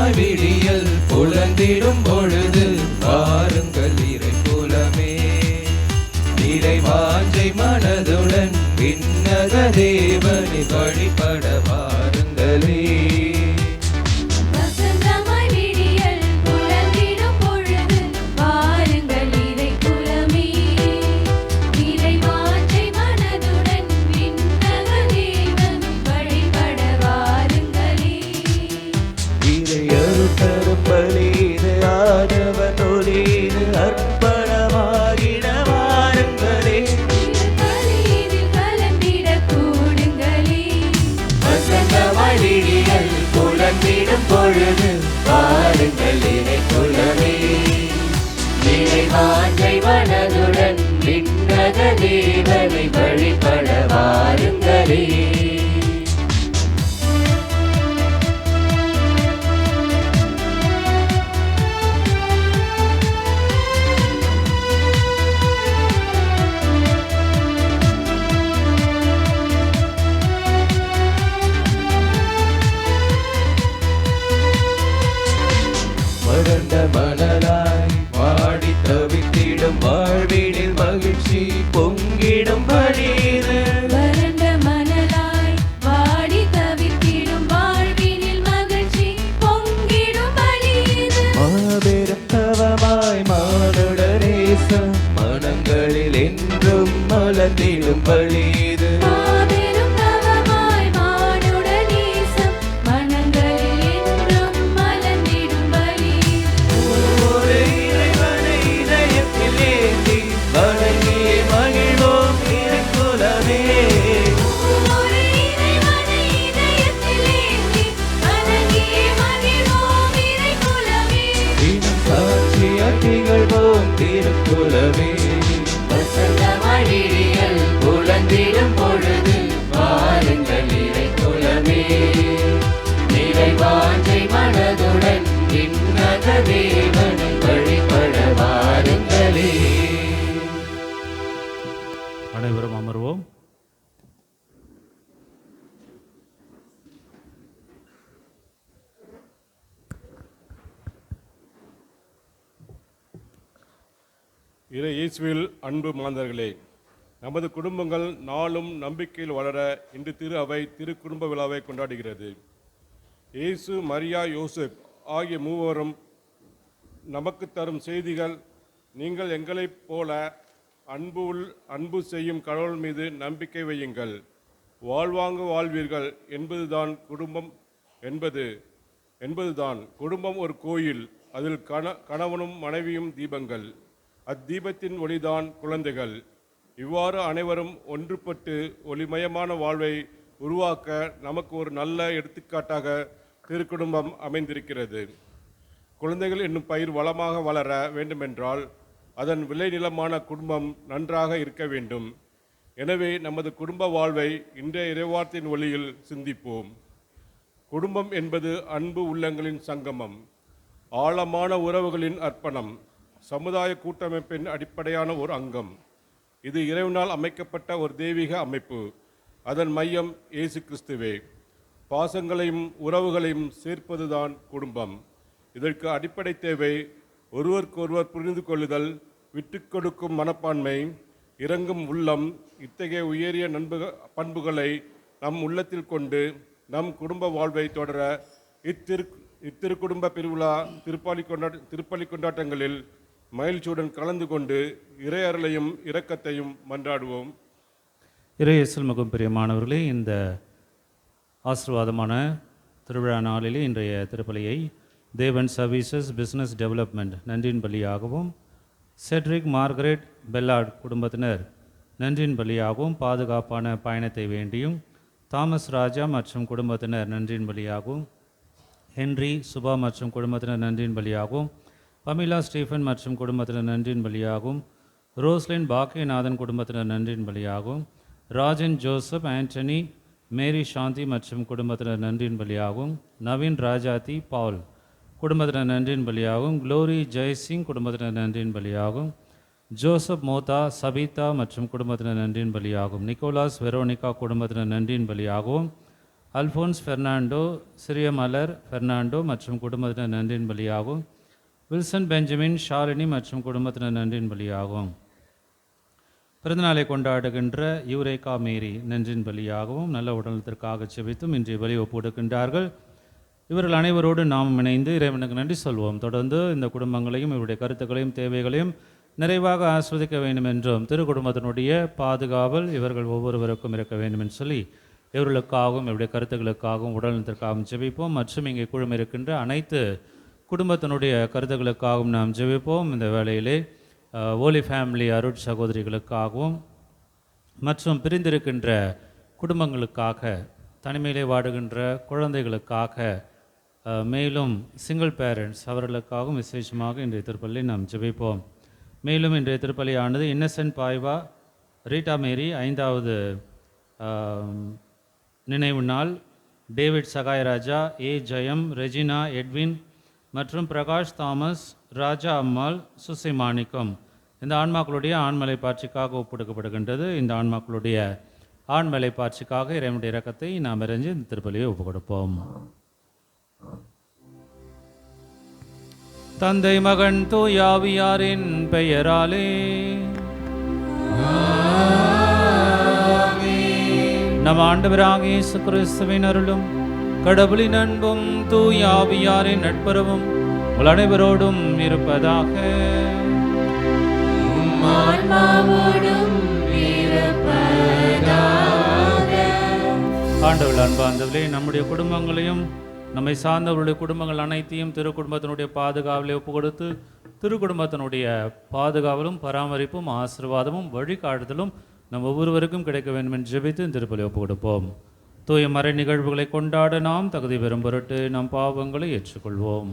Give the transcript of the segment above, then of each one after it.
வசந்தமாய் விடியல் புலந்திடும் பொழுது வாருங்கள் இறை குலமே. இறை வாஞ்சை மனதுடன் விண்ணக தேவனை வழிபட வாருங்களே. வசந்தமாய் விடியல் புலந்திடும் பொழுது வாருங்கள் இறை குலமே. இறை வாஞ்சை மனதுடன் விண்ணக தேவனை வழிபட வாருங்களே. இறை அருட்தரும் பலியிது ஆதவன் ஒளியிது அர்ப்பணமாகிட வாருங்களே. திருப்பலியினில் கலந்திடக் கூடுங்களே. வசந்தமாய் விடியல் புலந்திடும் பொழுது வாருங்கள் இறை குலமே. இறை வாஞ்சை மனதுடன் விண்ணக தேவனை வழிபட வாருங்களே. வறண்ட மணலாய் வாடி தவித்திடும் வாழ்வினில் மகிழ்ச்சி பொங்கிடும் பலீது. வறண்ட மணலாய் வாடி தவித்திடும் வாழ்வினில் மகிழ்ச்சி பொங்கிடும் பலியிது. மாபெரும் தவமாய் மானுட நேசம் மனங்களில் என்றும் மலர்ந்திடும் பலீது. மாபெரும் தவமாய் மானுட நேசம் மனங்களில் என்றும் மலர்ந்திடும் பலியிது. ஒரு இறைவனை இதயத்தில் ஏந்தி வணங்கியே மகிழ்வோம் இறை குலமே. ஒரு இறைவனை இதயத்தில் ஏந்தி வணங்கியே மகிழ்வோம் இறை குலமே. தினம் சாட்சியாய் திகழ்வோம் திருக்குலமே. வசந்தமாய் விடியல் புலந்திடும் பொழுது வாருங்கள் இறை குலமே. நிறை வாஞ்சை மனதுடன் விண்ணக தேவனை வழிபட வாருங்களே. அனைவரும் அமர்வோம். இறை இயேசுவில் அன்பு மாந்தர்களே, நமது குடும்பங்கள் நாளும் நம்பிக்கையில் வளர இன்று திரு அவை திருக்குடும்ப விழாவை கொண்டாடுகிறது. இயேசு, மரியா, யோசேப் ஆகிய மூவரும் நமக்கு தரும் செய்திகள், நீங்கள் எங்களைப் போல அன்பு செய்யும் கடவுள் மீது நம்பிக்கை வையுங்கள், வாழ்வாங்கு வாழ்வீர்கள் என்பதுதான் குடும்பம் ஒரு கோயில், அதில் கணவனும் மனைவியும் தீபங்கள், அத்தீபத்தின் ஒளிதான் குழந்தைகள். இவ்வாறு அனைவரும் ஒன்றுபட்டு ஒளிமயமான வாழ்வை உருவாக்க நமக்கு ஒரு நல்ல எடுத்துக்காட்டாக திருக்குடும்பம் அமைந்திருக்கிறது. குழந்தைகள் என்னும் பயிர் வளமாக வளர வேண்டுமென்றால் அதன் விளைநிலமான குடும்பம் நன்றாக இருக்க வேண்டும். எனவே நமது குடும்ப வாழ்வை இன்றைய இறைவார்த்தையின் ஒளியில் சிந்திப்போம். குடும்பம் என்பது அன்பு உள்ளங்களின் சங்கமம், ஆழமான உறவுகளின் அர்ப்பணம், சமுதாய கூட்டமைப்பின் அடிப்படையான ஒரு அங்கம். இது இறைவனால் அமைக்கப்பட்ட ஒரு தெய்வீக அமைப்பு. அதன் மையம் இயேசு கிறிஸ்துவே. பாசங்களையும் உறவுகளையும் சேர்ப்பதுதான் குடும்பம். இதற்கு அடிப்படை தேவை ஒருவருக்கொருவர் புரிந்து கொள்ளுதல், விட்டு கொடுக்கும் மனப்பான்மை, இரங்கும் உள்ளம். இத்தகைய உயரிய பண்புகளை நம் உள்ளத்தில் கொண்டு நம் குடும்ப வாழ்வை தொடர இத்திருக்குடும்ப பெருவிழா திருப்பலி கொண்டாட்டங்களில் மகிழ்ச்சியுடன் கலந்து கொண்டு இறை அருளையும் இரக்கத்தையும் மன்றாடுவோம். இறையேசுவில் மிகவும் பிரியமானவர்களே, இந்த ஆசீர்வாதமான திருவிழா நாளிலே இன்றைய திருப்பலியை தேவன் சர்வீசஸ் பிஸ்னஸ் டெவலப்மெண்ட் நன்றியின் பலியாகவும், செட்ரிக் மார்கரெட் பெல்லார்ட் குடும்பத்தினர் நன்றியின் பலியாகவும், பாதுகாப்பான பயணத்தை வேண்டியும் தாமஸ் ராஜா மற்றும் குடும்பத்தினர் நன்றியின் பலியாகவும், ஹென்றி சுபா மற்றும் குடும்பத்தினர் நன்றியின் பலியாகவும், பமிலா ஸ்டீஃபன் மற்றும் குடும்பத்தினர் நன்றியின் பலியாகவும், ரோஸ்லின் பாக்கியநாதன் குடும்பத்தினர் நன்றியின் பலியாகவும், ராஜன் ஜோசப் ஆண்டனி மேரி சாந்தி மற்றும் குடும்பத்தினர் நன்றியின் பலியாகவும், நவீன் ராஜாதி பால் குடும்பத்தினர் நன்றியின் பலியாகவும், குளோரி ஜெய்சிங் குடும்பத்தினர் நன்றியின் பலியாகவும், ஜோசப் மோதா சபிதா மற்றும் குடும்பத்தினர் நன்றியின் பலியாகும், நிக்கோலாஸ் வெரோனிகா குடும்பத்தினர் நன்றியின் பலியாகவும், அல்ஃபோன்ஸ் பெர்னாண்டோ, சிறிய மலர் பெர்னாண்டோ மற்றும் குடும்பத்தினர் நன்றியின் பலியாகும். வில்சன் பெஞ்சமின், ஷாலினி மற்றும் குடும்பத்தினர் நன்றியின் பலியாகும். பிறந்தநாளை கொண்டாடுகின்ற யூரேகா மேரி நன்றியின் பலியாகவும் நல்ல உடல்நலத்திற்காக செபித்தும் இன்றைய பலி ஒப்பு கொடுக்கின்றார்கள். இவர்கள் அனைவரோடு நாம் இணைந்து இறைவனுக்கு நன்றி சொல்வோம். தொடர்ந்து இந்த குடும்பங்களையும் இவருடைய கருத்துக்களையும் தேவைகளையும் நிறைவாக ஆஸ்வதிக்க வேண்டும் என்றும் திரு குடும்பத்தினுடைய பாதுகாவல் இவர்கள் ஒவ்வொருவருக்கும் இருக்க வேண்டும் என்று சொல்லி இவர்களுக்காகவும் இவருடைய கருத்துக்களுக்காகவும் உடல்நலத்திற்காகவும் ஜெபிப்போம். மற்றும் இங்கே குழும இருக்கின்ற அனைத்து குடும்பத்தினுடைய கருத்துக்களுக்காகவும் நாம் ஜெபிப்போம். இந்த வேளையிலே ஓலி ஃபேமிலி அருட் சகோதரிகளுக்காகவும் மற்றும் பிரிந்திருக்கின்ற குடும்பங்களுக்காக, தனிமையிலே வாடுகின்ற குழந்தைகளுக்காக, மேலும் சிங்கிள் பேரண்ட்ஸ் அவர்களுக்காகவும் விசேஷமாக இன்றைய திருப்பலி நாம் ஜெபிப்போம். மேலும் இன்றைய திருப்பலியானது இன்னசென்ட் பாய்வா, ரீட்டா மேரி 5வது நினைவு நாள், டேவிட் சகாயராஜா, ஏ ஜெயம், ரெஜினா, எட்வின் மற்றும் பிரகாஷ் தாமஸ், ராஜா அம்மாள், சுசி மாணிக்கம் இந்த ஆன்மாக்களுடைய ஆண்மலை பாட்சிக்காக ஒப்புக்கொடுக்கப்படுகின்றது. இந்த ஆன்மாக்களுடைய ஆண்மலை பாட்சிக்காக இறைவனுடைய இரக்கத்தை நாம் அறிஞ்சு இந்த திருப்பலியை ஒப்புக் கொடுப்போம். தந்தை, மகன், தூய ஆவியாரின் பெயராலே நம் ஆண்டவராகிய இயேசு கிறிஸ்துவின் அருளும் கடவுளின் அன்பும் தூய ஆவியாரின் நட்புறவும் உங்கள் அனைவரோடும் இருப்பதாக. ஆண்டவர் அன்பார்ந்தவர்களே, நம்முடைய குடும்பங்களையும் நம்மை சார்ந்தவர்களுடைய குடும்பங்கள் அனைத்தையும் திரு குடும்பத்தினுடைய பாதுகாவலை ஒப்புக் கொடுத்து திரு குடும்பத்தினுடைய பாதுகாவலும் பராமரிப்பும் ஆசீர்வாதமும் வழிகாட்டுதலும் நம் ஒவ்வொருவருக்கும் கிடைக்க வேண்டும் என்று ஜெபித்து இந்த திருப்பலி ஒப்புக் கொடுப்போம். தூய மறை நிகழ்வுகளை கொண்டாட நாம் தகுதி பெறும் பொருட்டு நம் பாவங்களை ஏற்றுக்கொள்வோம்.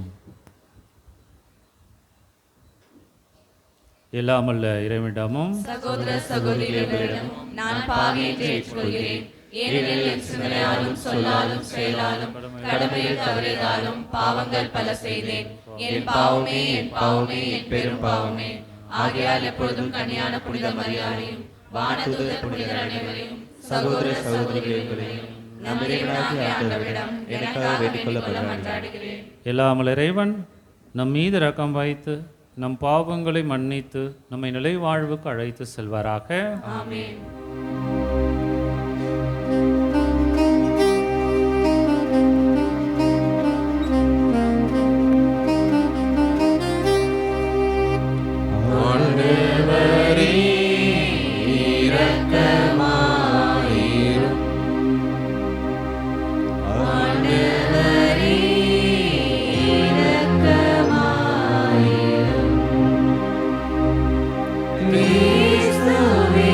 எல்லாமல்ல இறைவனிடமும் சகோதர சகோதரிகளிடம் நான் பாவியை ஏற்றுக்கொள்கிறேன். ஏனெனில் என் சிந்தனையாலும் சொல்லாலும் செயலாலும் கடமையில் தவறியதாலும் பாவங்கள் பல செய்தேன். என் பாவமே என் பாவமே என் பெரும் பாவமே. ஆகையால் எப்பொழுதும் கன்னியான புனித மரியாதையும் வானதூதர் புனிதர் அனைவரையும் சகோதர சகோதரிகளையும் நம்முடைய ஆண்டவரிடம் எனக்காக வேண்டிக் கொள்ள மன்றாடுகிறேன். எல்லாமல் இறைவன் நம் மீது இரக்கம் வைத்து நம் பாவங்களை மன்னித்து நம்மை நிலை வாழ்வுக்கு அழைத்து செல்வாராக. ஆமென். கிறிஸ்துவே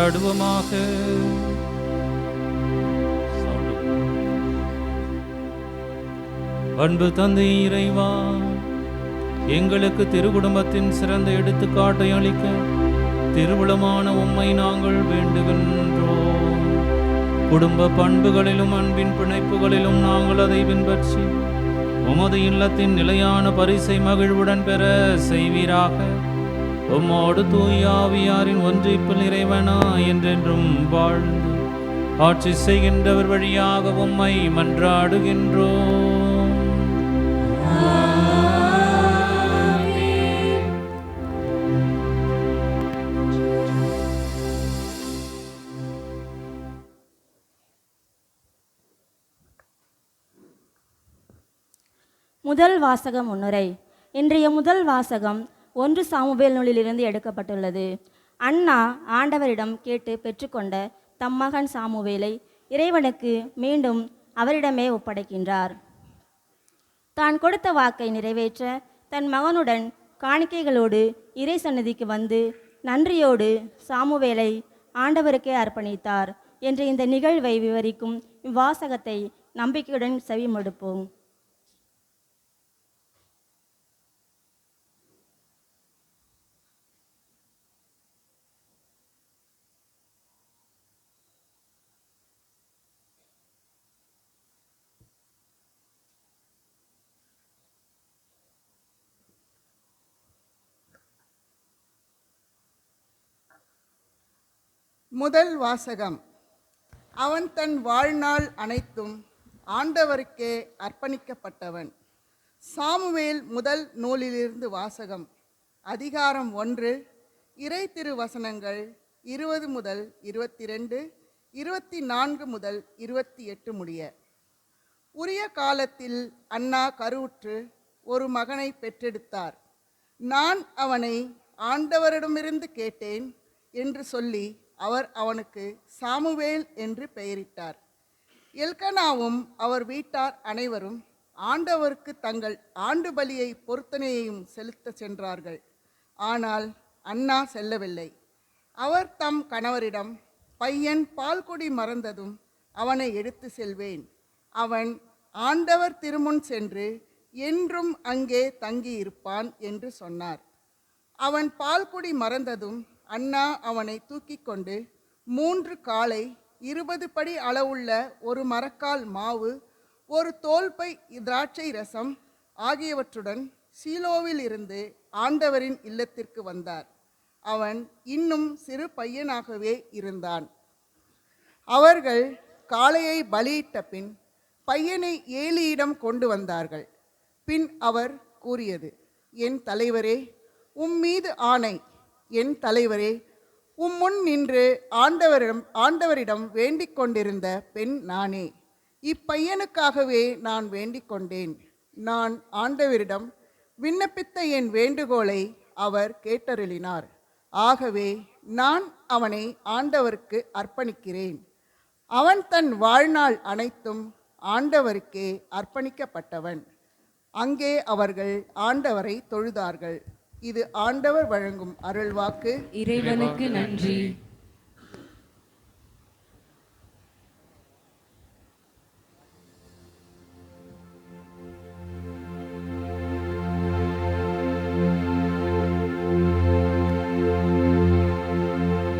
மன்றாடுவோமாக. அன்பு தந்தை இறைவா, எங்களுக்கு திருக்குடும்பத்தின் சிறந்த எடுத்துக்காட்டை அளிக்க திருவுளமான உம்மை நாங்கள் வேண்டுகின்றோம். குடும்ப பண்புகளிலும் அன்பின் பிணைப்புகளிலும் நாங்கள் அதை பின்பற்றி உமது இல்லத்தின் நிலையான பரிசை மகிழ்வுடன் பெற செய்வீராக. உம்மோடு தூய ஆவியாரின் ஒன்றிப்பில் இறைவனா என்றென்றும் வாழ்ந்து ஆட்சி செய்கின்றவர் வழியாக உம்மை மன்றாடுகின்றோம். முதல் வாசகம் முன்னுரை. இன்றைய முதல் வாசகம் 1 சாமுவேல் நூலிலிருந்து எடுக்கப்பட்டுள்ளது. அன்னா ஆண்டவரிடம் கேட்டு பெற்றுக்கொண்ட தம் மகன் சாமுவேலை இறைவனுக்கு மீண்டும் அவரிடமே ஒப்படைக்கின்றார். தான் கொடுத்த வாக்கை நிறைவேற்ற தன் மகனுடன் காணிக்கைகளோடு இறை சந்நிதிக்கு வந்து நன்றியோடு சாமுவேலை ஆண்டவருக்கே அர்ப்பணித்தார் என்ற இந்த நிகழ்வை விவரிக்கும் இவ்வாசகத்தை நம்பிக்கையுடன் செவிமடுப்போம். முதல் வாசகம். அவன் தன் வாழ்நாள் அனைத்தும் ஆண்டவருக்கே அர்ப்பணிக்கப்பட்டவன். சாமுவேல் முதல் நூலிலிருந்து வாசகம். அதிகாரம் 1, இறை திருவசனங்கள் 20 முதல் 22, 24 முதல் 28 முடிய. உரிய காலத்தில் அன்னா கருவுற்று ஒரு மகனை பெற்றெடுத்தார். நான் அவனை ஆண்டவரிடமிருந்து கேட்டேன் என்று சொல்லி அவர் அவனுக்கு சாமுவேல் என்று பெயரிட்டார். எல்கனாவும் அவர் வீட்டார் அனைவரும் ஆண்டவருக்கு தங்கள் ஆண்டு பலியை பொருத்தனையையும் செலுத்த சென்றார்கள். ஆனால் அன்னா செல்லவில்லை. அவர் தம் கணவரிடம், பையன் பால்குடி மறந்ததும் அவனை எடுத்து செல்வேன். அவன் ஆண்டவர் திருமுன் சென்று என்றும் அங்கே தங்கியிருப்பான் என்று சொன்னார். அவன் பால்குடி மறந்ததும் அன்னா அவனை தூக்கி கொண்டு 3 காளை, 20 படி அளவுள்ள ஒரு மரக்கால் மாவு, ஒரு தோல்பை திராட்சை ரசம் ஆகியவற்றுடன் சீலோவில் இருந்து ஆண்டவரின் இல்லத்திற்கு வந்தார். அவன் இன்னும் சிறு பையனாகவே இருந்தான். அவர்கள் காளையை பலியிட்ட பின் பையனை ஏலியிடம் கொண்டு வந்தார்கள். பின் அவர் கூறியது, என் தலைவரே, உம்மீது ஆணை, என் தலைவரே, உம்முன் நின்று ஆண்டவரிடம் வேண்டிக் கொண்டிருந்த பெண் நானே. இப்பையனுக்காகவே நான் வேண்டிக் கொண்டேன். நான் ஆண்டவரிடம் விண்ணப்பித்த என் வேண்டுகோளை அவர் கேட்டருளினார். ஆகவே நான் அவனை ஆண்டவருக்கு அர்ப்பணிக்கிறேன். அவன் தன் வாழ்நாள் அனைத்தும் ஆண்டவருக்கே அர்ப்பணிக்கப்பட்டவன். அங்கே அவர்கள் ஆண்டவரை தொழுதார்கள். இது ஆண்டவர் வழங்கும் அருள்வாக்கு. இறைவனுக்கு நன்றி.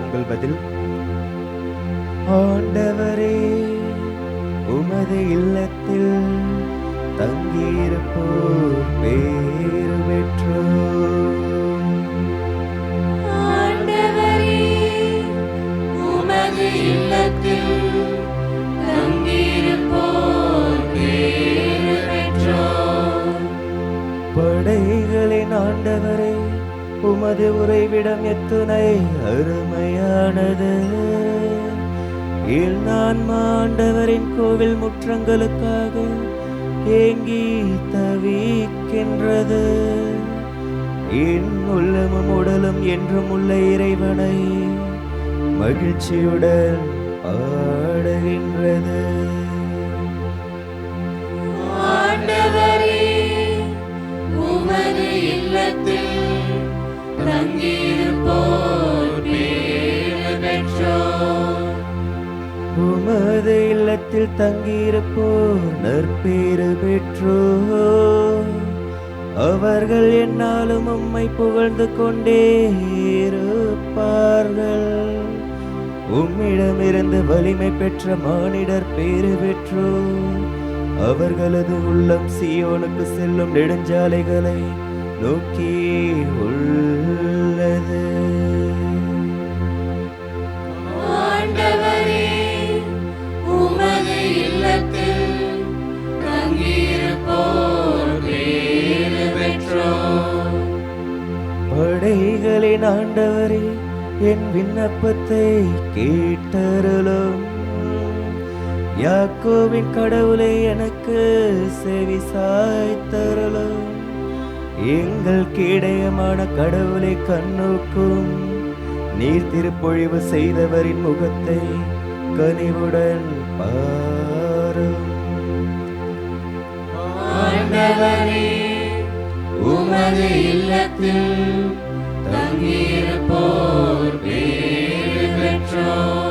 உங்கள் பதில். ஆண்டவரே, உமது இல்லத்தில் தங்கியிருப்போர் பேறு பெற்றோர். ஆண்டவரே, உமது இல்லத்தில் தங்கியிருப்போர் பேறு பெற்றோர். படைகளின் ஆண்டவரே, உமது உறைவிடம் எத்துணை அருமையானது. நான் ஆண்டவரின் கோவில் முற்றங்களுக்காக ஏங்கி தவிக்கின்றது. என் உள்ளமும் உடலும் என்றும் உள்ள இறைவனை மகிழ்ச்சியுடன் பாடுகின்றது. ஆண்டவரே, உமது இல்லத்தில் தங்கியிருப்போர் பேறு பெற்றோர். உமது இல்லத்தில் தங்கியிருப்போர் நற்பேறு பெற்றோர். அவர்கள் என்னாலும் உம்மை புகழ்ந்து கொண்டே இருப்பார்கள். உம்மிடமிருந்து வலிமை பெற்ற மானிடர் பேறு பெற்றோர். அவர்களது உள்ளம் சீயோனுக்கு செல்லும் நெடுஞ்சாலைகளை நோக்கி உள்ளது. ஆண்டவரே, உமது இல்லத்தில் தங்கியிருப்போர் பேறு பெற்றோர். படைகளின் ஆண்டவரே, என் விண்ணப்பத்தை கேட்டருளும். யாக்கோபின் கடவுளை எனக்கு செவி சாய்த்தருளும். எங்கள் கேடயமான கடவுளை கண்ணோக்கும். நீர் திருப்பொழிவு செய்தவரின் முகத்தை கனிவுடன் பாரும். ஆண்டவரே, உமது இல்லத்தில் தங்கியிருப்போர் பேறு பெற்றோர்.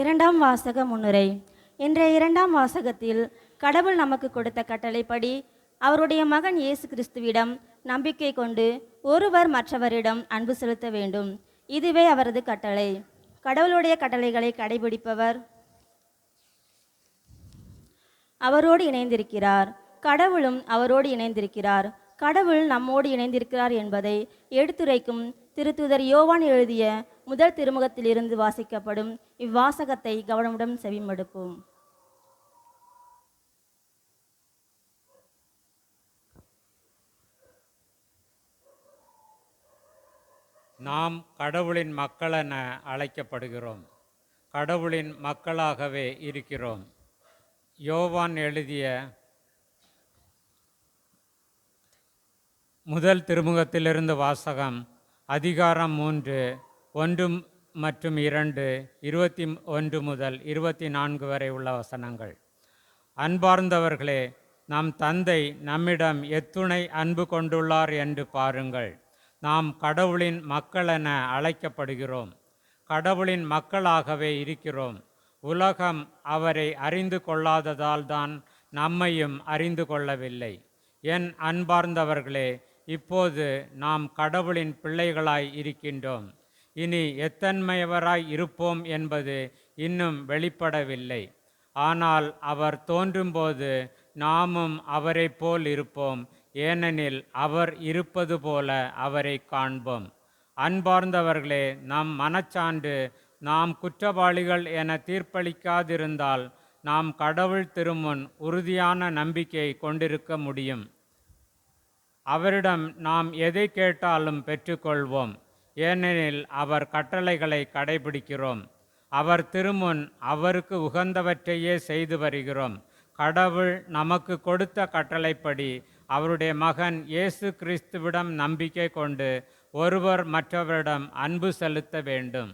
இரண்டாம் வாசக முன்னுரை. இன்றைய இரண்டாம் வாசகத்தில் கடவுள் நமக்கு கொடுத்த கட்டளைப்படி அவருடைய மகன் இயேசு கிறிஸ்துவிடம் நம்பிக்கை கொண்டு ஒருவர் மற்றவரிடம் அன்பு செலுத்த வேண்டும். இதுவே அவரது கட்டளை. கடவுளுடைய கட்டளைகளை கடைபிடிப்பவர் அவரோடு இணைந்திருக்கிறார். கடவுளும் அவரோடு இணைந்திருக்கிறார். கடவுள் நம்மோடு இணைந்திருக்கிறார் என்பதை எடுத்துரைக்கும் திருத்தூதர் யோவான் எழுதிய முதல் திருமுகத்திலிருந்து வாசிக்கப்படும் இவ்வாசகத்தை கவனமுடன் செவிமடுப்போம். நாம் கடவுளின் மக்களென அழைக்கப்படுகிறோம். கடவுளின் மக்களாகவே இருக்கிறோம். யோவான் எழுதிய முதல் திருமுகத்திலிருந்து வாசகம். அதிகாரம் 3, 1 மற்றும் 2, 21 முதல் 24 வரை உள்ள வசனங்கள். அன்பார்ந்தவர்களே, நம் தந்தை நம்மிடம் எத்துணை அன்பு கொண்டுள்ளார் என்று பாருங்கள். நாம் கடவுளின் மக்களென அழைக்கப்படுகிறோம். கடவுளின் மக்களாகவே இருக்கிறோம். உலகம் அவரை அறிந்து கொள்ளாததால் தான் நம்மையும் அறிந்து கொள்ளவில்லை. என் அன்பார்ந்தவர்களே, இப்போது நாம் கடவுளின் பிள்ளைகளாய் இருக்கின்றோம். இனி எத்தன்மையவராய் இருப்போம் என்பது இன்னும் வெளிப்படவில்லை. ஆனால் அவர் தோன்றும்போது நாமும் அவரை போல் இருப்போம். ஏனெனில் அவர் இருப்பது போல அவரை காண்போம். அன்பார்ந்தவர்களே, நம் மனச்சான்று நாம் குற்றவாளிகள் என தீர்ப்பளிக்காதிருந்தால் நாம் கடவுள் திருமுன் உறுதியான நம்பிக்கை கொண்டிருக்க முடியும். அவரிடம் நாம் எதை கேட்டாலும் பெற்றுக்கொள்வோம். ஏனெனில் அவர் கட்டளைகளை கடைபிடிக்கிறோம். அவர் திருமுன் அவருக்கு உகந்தவற்றையே செய்து வருகிறோம். கடவுள் நமக்கு கொடுத்த கட்டளைப்படி அவருடைய மகன் இயேசு கிறிஸ்துவிடம் நம்பிக்கை கொண்டு ஒருவர் மற்றவரிடம் அன்பு செலுத்த வேண்டும்.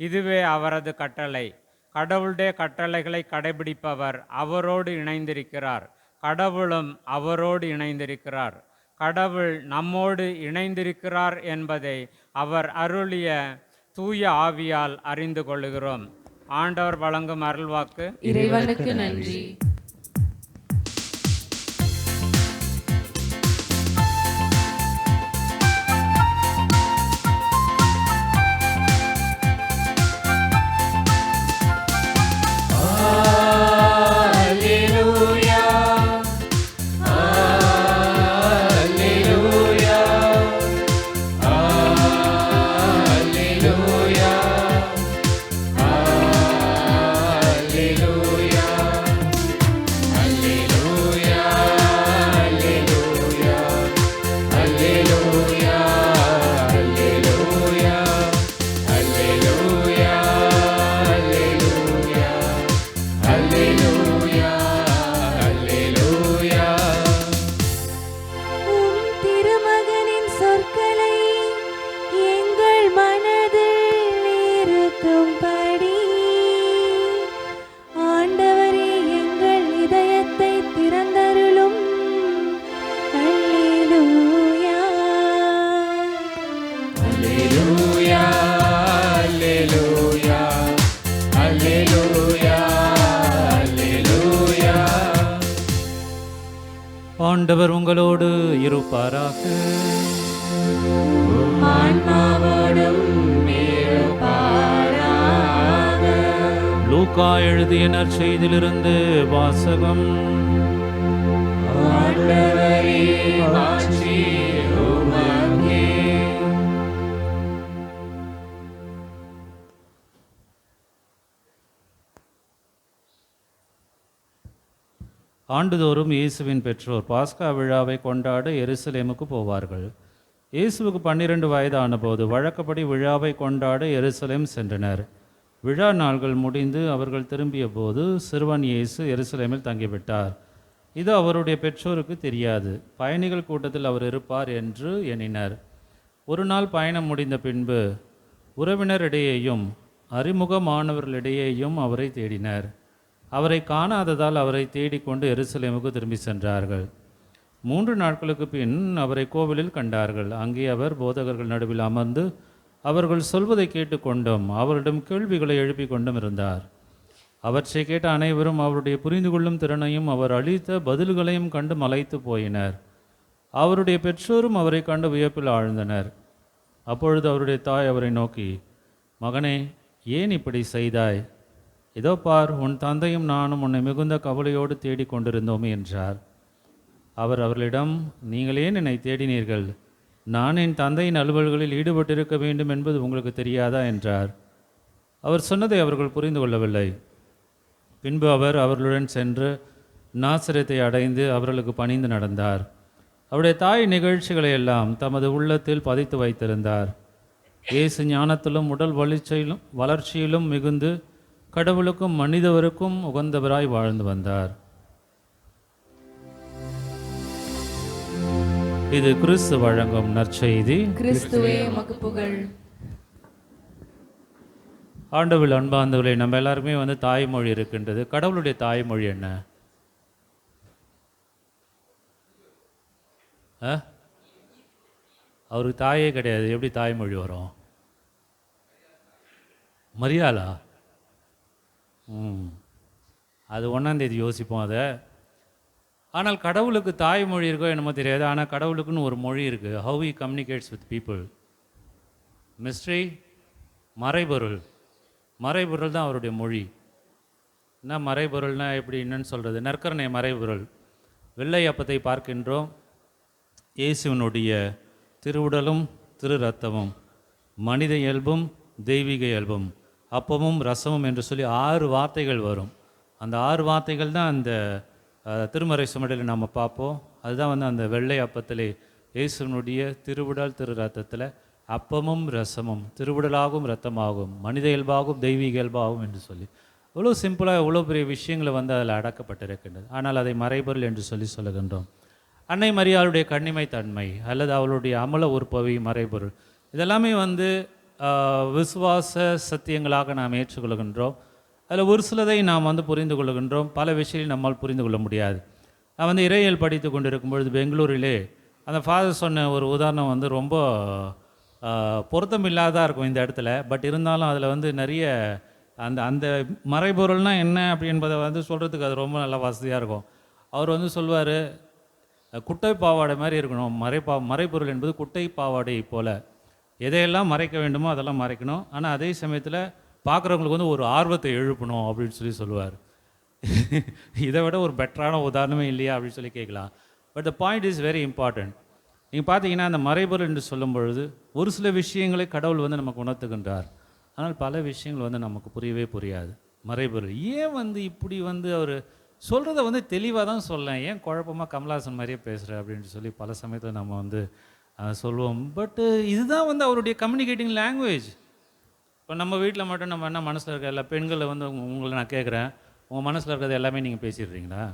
இதுவே அவரது கட்டளை. கடவுளுடைய கட்டளைகளை கடைபிடிப்பவர் அவரோடு இணைந்திருக்கிறார். கடவுளும் அவரோடு இணைந்திருக்கிறார். கடவுள் நம்மோடு இணைந்திருக்கிறார் என்பதை அவர் அருளிய தூய ஆவியால் அறிந்து கொள்கிறோம். ஆண்டவர் வழங்கும் அருள்வாக்கு. இறைவனுக்கு நன்றி. ஆண்டவர் உங்களோடு இருப்பாராக. லூக்கா எழுதிய நற்செய்தியிலிருந்து வாசகம். ஆண்டுதோறும் இயேசுவின் பெற்றோர் பாஸ்கா விழாவை கொண்டாட எருசலேமுக்கு போவார்கள். இயேசுவுக்கு 12 வயதான போது வழக்கப்படி விழாவை கொண்டாட எருசலேம் சென்றனர். விழா நாள்கள் முடிந்து அவர்கள் திரும்பிய போது சிறுவன் இயேசு எருசலேமில் தங்கிவிட்டார். இது அவருடைய பெற்றோருக்கு தெரியாது. பயணிகள் கூட்டத்தில் அவர் இருப்பார் என்று எண்ணினர். ஒரு நாள் பயணம் முடிந்த பின்பு உறவினரிடையேயும் அறிமுகமானவர்களிடையேயும் அவரை தேடினர். அவரை காணாததால் அவரை தேடிக்கொண்டு எருசலேமுக்கு திரும்பி சென்றார்கள். 3 நாட்களுக்கு பின் அவரை கோவிலில் கண்டார்கள். அங்கே அவர் போதகர்கள் நடுவில் அமர்ந்து அவர்கள் சொல்வதை கேட்டுக்கொண்டும் அவரிடம் கேள்விகளை எழுப்பி கொண்டும் இருந்தார். அவற்றை கேட்ட அனைவரும் அவருடைய புரிந்து கொள்ளும் திறனையும் அவர் அளித்த பதில்களையும் கண்டு மலைத்து போயினர். அவருடைய பெற்றோரும் அவரை கண்டு வியப்பில் ஆழ்ந்தனர். அப்பொழுது அவருடைய தாய் அவரை நோக்கி, மகனே, ஏன் இப்படி செய்தாய்? இதோ பார், உன் தந்தையும் நானும் உன்னை மிகுந்த கவலையோடு தேடிக் கொண்டிருந்தோமே என்றார். அவர் அவர்களிடம், நீங்கள் ஏன் என்னை தேடினீர்கள்? நான் என் தந்தையின் அலுவல்களில் ஈடுபட்டிருக்க வேண்டும் என்பது உங்களுக்கு தெரியாதா என்றார். அவர் சொன்னதை அவர்கள் புரிந்து கொள்ளவில்லை. பின்பு அவர் அவர்களுடன் சென்று நாசரேத்தை அடைந்து அவர்களுக்கு பணிந்து நடந்தார். அவருடைய தாய் நிகழ்ச்சிகளை எல்லாம் தமது உள்ளத்தில் பதித்து வைத்திருந்தார். இயேசு ஞானத்திலும் உடல் வளர்ச்சியிலும் மிகுந்து கடவுளுக்கும் மனிதவருக்கும் உகந்தவராய் வாழ்ந்து வந்தார். இது கிறிஸ்து வழங்கும் நற்செய்தி. கிறிஸ்துவே உமக்கு புகழ். ஆண்டவர் அன்பார்ந்தவர்களே, நம்ம எல்லாருக்குமே தாய்மொழி இருக்கின்றது. கடவுளுடைய தாய்மொழி என்ன? அவருக்கு தாயே கிடையாது, எப்படி தாய்மொழி வரும்? மரியாளா? அது 1ஆம் தேதி யோசிப்போம் அதை. ஆனால் கடவுளுக்கு தாய்மொழி இருக்கோ என்னமோ தெரியாது. ஆனால் கடவுளுக்குன்னு ஒரு மொழி இருக்குது. Have he communicates with people. Mystery, மறைபொருள். மறைபொருள் தான் அவருடைய மொழி. என்ன மறைபொருள்னா எப்படி என்னன்னு சொல்கிறது? நற்கருணை மறைபொருள். வெள்ளை அப்பத்தை பார்க்கின்றோம். இயேசுவினுடைய திருவுடலும் திரு ரத்தமும், மனித இயல்பும் தெய்வீக இயல்பும், அப்பமும் ரசமும் என்று சொல்லி 6 வார்த்தைகள் வரும். அந்த 6 வார்த்தைகள் தான் அந்த திருமறை சுமடையில் நாம் பார்ப்போம். அதுதான் அந்த வெள்ளை அப்பத்திலே இயேசுவினுடைய திருவுடல் திரு ரத்தத்தில் அப்பமும் ரசமும், திருவுடலாகவும் ரத்தமாகும், மனித இயல்பாகவும் தெய்வீக இயல்பாகும் என்று சொல்லி இவ்வளோ சிம்பிளாக இவ்வளோ பெரிய விஷயங்களை அதில் அடக்கப்பட்டிருக்கின்றது. ஆனால் அதை மறைபொருள் என்று சொல்லுகின்றோம். அன்னை மரியாளுடைய கன்னிமை தன்மை அல்லது அவளுடைய அமல உற்பவி மறைபொருள். இதெல்லாமே விசுவாச சத்தியங்களாக நாம் ஏற்றுக்கொள்கின்றோம். அதில் ஒரு சிலதை நாம் புரிந்து கொள்கின்றோம். பல விஷயங்களை நம்மால் புரிந்து கொள்ள முடியாது. நான் இறையியல் படித்து கொண்டிருக்கும் பொழுது பெங்களூரிலே அந்த ஃபாதர் சொன்ன ஒரு உதாரணம் ரொம்ப பொருத்தம் இல்லாததாக இருக்கும் இந்த இடத்துல. பட் இருந்தாலும் அதில் நிறைய அந்த மறைபொருள்னால் என்ன அப்படி என்பதை சொல்கிறதுக்கு அது ரொம்ப நல்லா வசதியாக இருக்கும். அவர் சொல்வார், குட்டை பாவாடை மாதிரி இருக்கணும். மறைபொருள் என்பது குட்டை பாவாடை போல் எதையெல்லாம் மறைக்க வேண்டுமோ அதெல்லாம் மறைக்கணும். ஆனால் அதே சமயத்தில் பார்க்குறவங்களுக்கு ஒரு ஆர்வத்தை எழுப்பணும் அப்படின்னு சொல்லுவார். இதை விட ஒரு பெட்டரான உதாரணமே இல்லையா அப்படின்னு சொல்லி கேட்கலாம். But the point is very important. நீங்கள் பார்த்தீங்கன்னா அந்த மறைபொருள் என்று சொல்லும் பொழுது ஒரு சில விஷயங்களை கடவுள் நமக்கு உணர்த்துகின்றார். ஆனால் பல விஷயங்கள் நமக்கு புரியவே புரியாது. மறைபொருள் ஏன் இப்படி அவர் சொல்கிறத தெளிவாக தான் சொல்லலாம், ஏன் குழப்பமாக கமலஹாசன் மாதிரியே பேசுகிற அப்படின்னு சொல்லி பல சமயத்தில் நம்ம சொல்லுவோம். பட்டு இதுதான் அவருடைய கம்யூனிகேட்டிங் லாங்குவேஜ். இப்போ நம்ம வீட்டில் மட்டும் நம்ம என்ன மனசில் இருக்க எல்லா பெண்களை உங்களை நான் கேட்குறேன், உங்கள் மனசில் இருக்கிறது எல்லாமே நீங்கள் பேசிடுறீங்களா?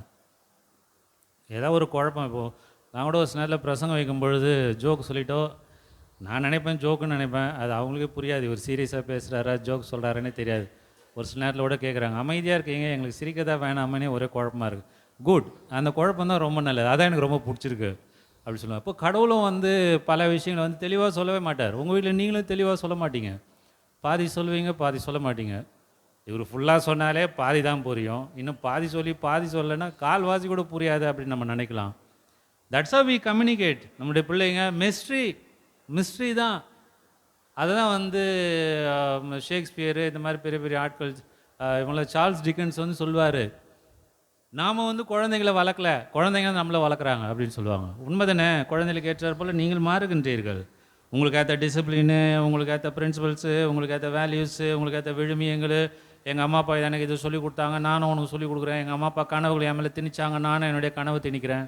ஏதாவது ஒரு குழப்பம். இப்போது நான் கூட ஒரு சில நேரத்தில் பிரசங்கம் வைக்கும் பொழுது ஜோக் சொல்லிட்டோ, நான் நினைப்பேன் ஜோக்குன்னு நினைப்பேன், அது அவங்களுக்கே புரியாது. இவர் சீரியஸாக பேசுகிறாரா ஜோக் சொல்கிறாருன்னே தெரியாது. ஒரு சில நேரத்தில் கூட கேட்குறாங்க, அமைதியாக இருக்கீங்க, எங்களுக்கு சிரிக்கதா வேணாமனே ஒரே குழப்பமாக இருக்குது. குட், அந்த குழப்பம் தான் ரொம்ப நல்லது, அதான் எனக்கு ரொம்ப பிடிச்சிருக்கு அப்படி சொல்லுவாங்க. இப்போ கடவுளும் பல விஷயங்களை தெளிவாக சொல்லவே மாட்டார். உங்கள் வீட்டில் நீங்களும் தெளிவாக சொல்ல மாட்டீங்க. பாதி சொல்லுவீங்க, பாதி சொல்ல மாட்டீங்க. இவர் ஃபுல்லாக சொன்னாலே பாதி தான் புரியும். இன்னும் பாதி சொல்லி பாதி சொல்லலைன்னா கால்வாசி கூட புரியாது அப்படின்னு நம்ம நினைக்கலாம். That's how we communicate. நம்முடைய பிள்ளைங்க மிஸ்ட்ரி தான். அதை தான் வந்து ஷேக்ஸ்பியரு இந்த மாதிரி பெரிய பெரிய ஆட்கள், இவங்கள சார்ல்ஸ் டிக்கன்ஸ் வந்து சொல்வார், நாம் வந்து குழந்தைங்களை வளர்க்கல, குழந்தைங்க நம்மளை வளர்க்குறாங்க அப்படின்னு சொல்லுவாங்க. உண்மை தானே? குழந்தைகளுக்கு ஏற்றாற் போல் நீங்கள் மாறுகின்றீர்கள். உங்களுக்கு ஏற்ற டிசிப்ளினு, உங்களுக்கு ஏற்ற பிரின்சிபல்ஸு, உங்களுக்கு ஏற்ற வேல்யூஸு, உங்களுக்கு ஏற்ற விழுமியங்கள். எங்கள் அம்மா அப்பா எனக்கு இது சொல்லிக் கொடுத்தாங்க, நானும் உனக்கு சொல்லிக் கொடுக்குறேன். எங்கள் அம்மா அப்பா கனவுகளை என் மேலே திணிச்சாங்க, நானும் என்னுடைய கனவு திணிக்கிறேன்.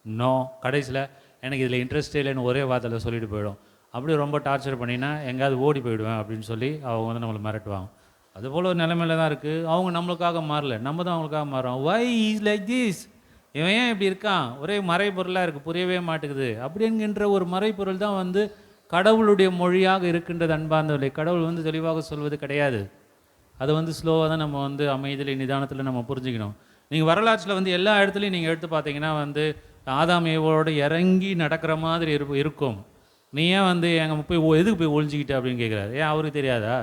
நோ, கடைசியில் எனக்கு இதில் இன்ட்ரெஸ்டே இல்லைன்னு ஒரே வார்த்தையில் சொல்லிட்டு போயிடும். அப்படி ரொம்ப டார்ச்சர் பண்ணினா எங்கேயாவது ஓடி போயிடுவேன் அப்படின்னு சொல்லி அவங்க வந்து நம்மளை மிரட்டுவாங்க. அதுபோல் ஒரு நிலைமையில தான் இருக்குது. அவங்க நம்மளுக்காக மாறல, நம்ம தான் அவங்களுக்காக மாறுறோம். வை இஸ் லைக் திஸ், இவன் ஏன் இப்படி இருக்கான், ஒரே மறைபொருளாக இருக்குது, புரியவே மாட்டேங்குது அப்படிங்கிற ஒரு மறைபொருள் தான் வந்து கடவுளுடைய மொழியாக இருக்கின்றது. அன்பார்ந்தவர்களே, கடவுள் வந்து தெளிவாக சொல்வது கிடையாது. அதை வந்து ஸ்லோவாக தான் நம்ம வந்து அமைதியில் நிதானத்தில் நம்ம புரிஞ்சுக்கணும். நீங்கள் வரலாற்றில் வந்து எல்லா இடத்துலையும் நீங்கள் எடுத்து பார்த்தீங்கன்னா வந்து ஆதாம் ஏவாளோட இறங்கி நடக்கிற மாதிரி இருக்கும். நீ ஏன் வந்து எங்கள் போய் எதுக்கு போய் ஒழிஞ்சிக்கிட்ட அப்படின்னு கேட்குறாரு. ஏன் அவருக்கு தெரியாதா?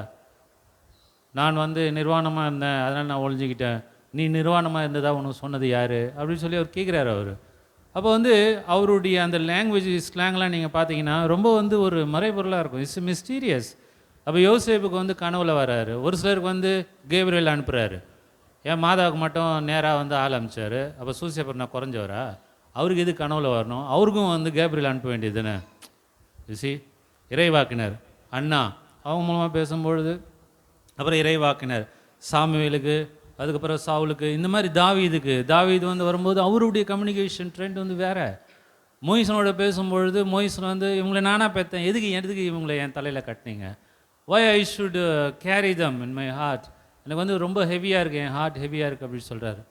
நான் வந்து நிர்வாணமாக இருந்தேன், அதனால் நான் ஒழிஞ்சிக்கிட்டேன். நீ நிர்வாணமாக இருந்ததா உனக்கு சொன்னது யார் அப்படின்னு சொல்லி அவர் கேட்குறாரு. அவர் அப்போ வந்து அவருடைய அந்த லாங்குவேஜ் ஸ்லாங்லாம் நீங்கள் பார்த்தீங்கன்னா ரொம்ப வந்து ஒரு மறைபொருளாக இருக்கும். It's mysterious. அப்போ யோசேப்புக்கு வந்து கனவுல வராரு, ஒரு சிலருக்கு வந்து கேப்ரியல் அனுப்புகிறாரு. ஏன் மாதாவுக்கு மட்டும் நேராக வந்து ஆள் அனுப்பிச்சார். அப்போ சூசேப்பர் நான் குறைஞ்சவரா? அவருக்கு எது கனவுல வரணும்? அவருக்கும் வந்து கேப்ரியல் அனுப்ப வேண்டியது தானே. சி, இறைவாக்கினர் அண்ணா அவங்க மூலமாக பேசும்பொழுது, அப்புறம் இறைவாக்கினர் சாமுவேலுக்கு, அதுக்கப்புறம் சாவுலுக்கு, இந்த மாதிரி தாவீது வந்து வரும்போது அவருடைய கம்யூனிகேஷன் ட்ரெண்ட் வந்து வேறு. மோயிசனோட பேசும்பொழுது மோயிசன் வந்து இவங்களை நானாக பெற்றேன், எதுக்கு இவங்களை என் தலையில் கட்டினீங்க, why I should carry them in my heart, எனக்கு வந்து ரொம்ப ஹெவியாக இருக்குது, என் ஹார்ட் ஹெவியாக இருக்குது அப்படின்னு சொல்கிறாரு.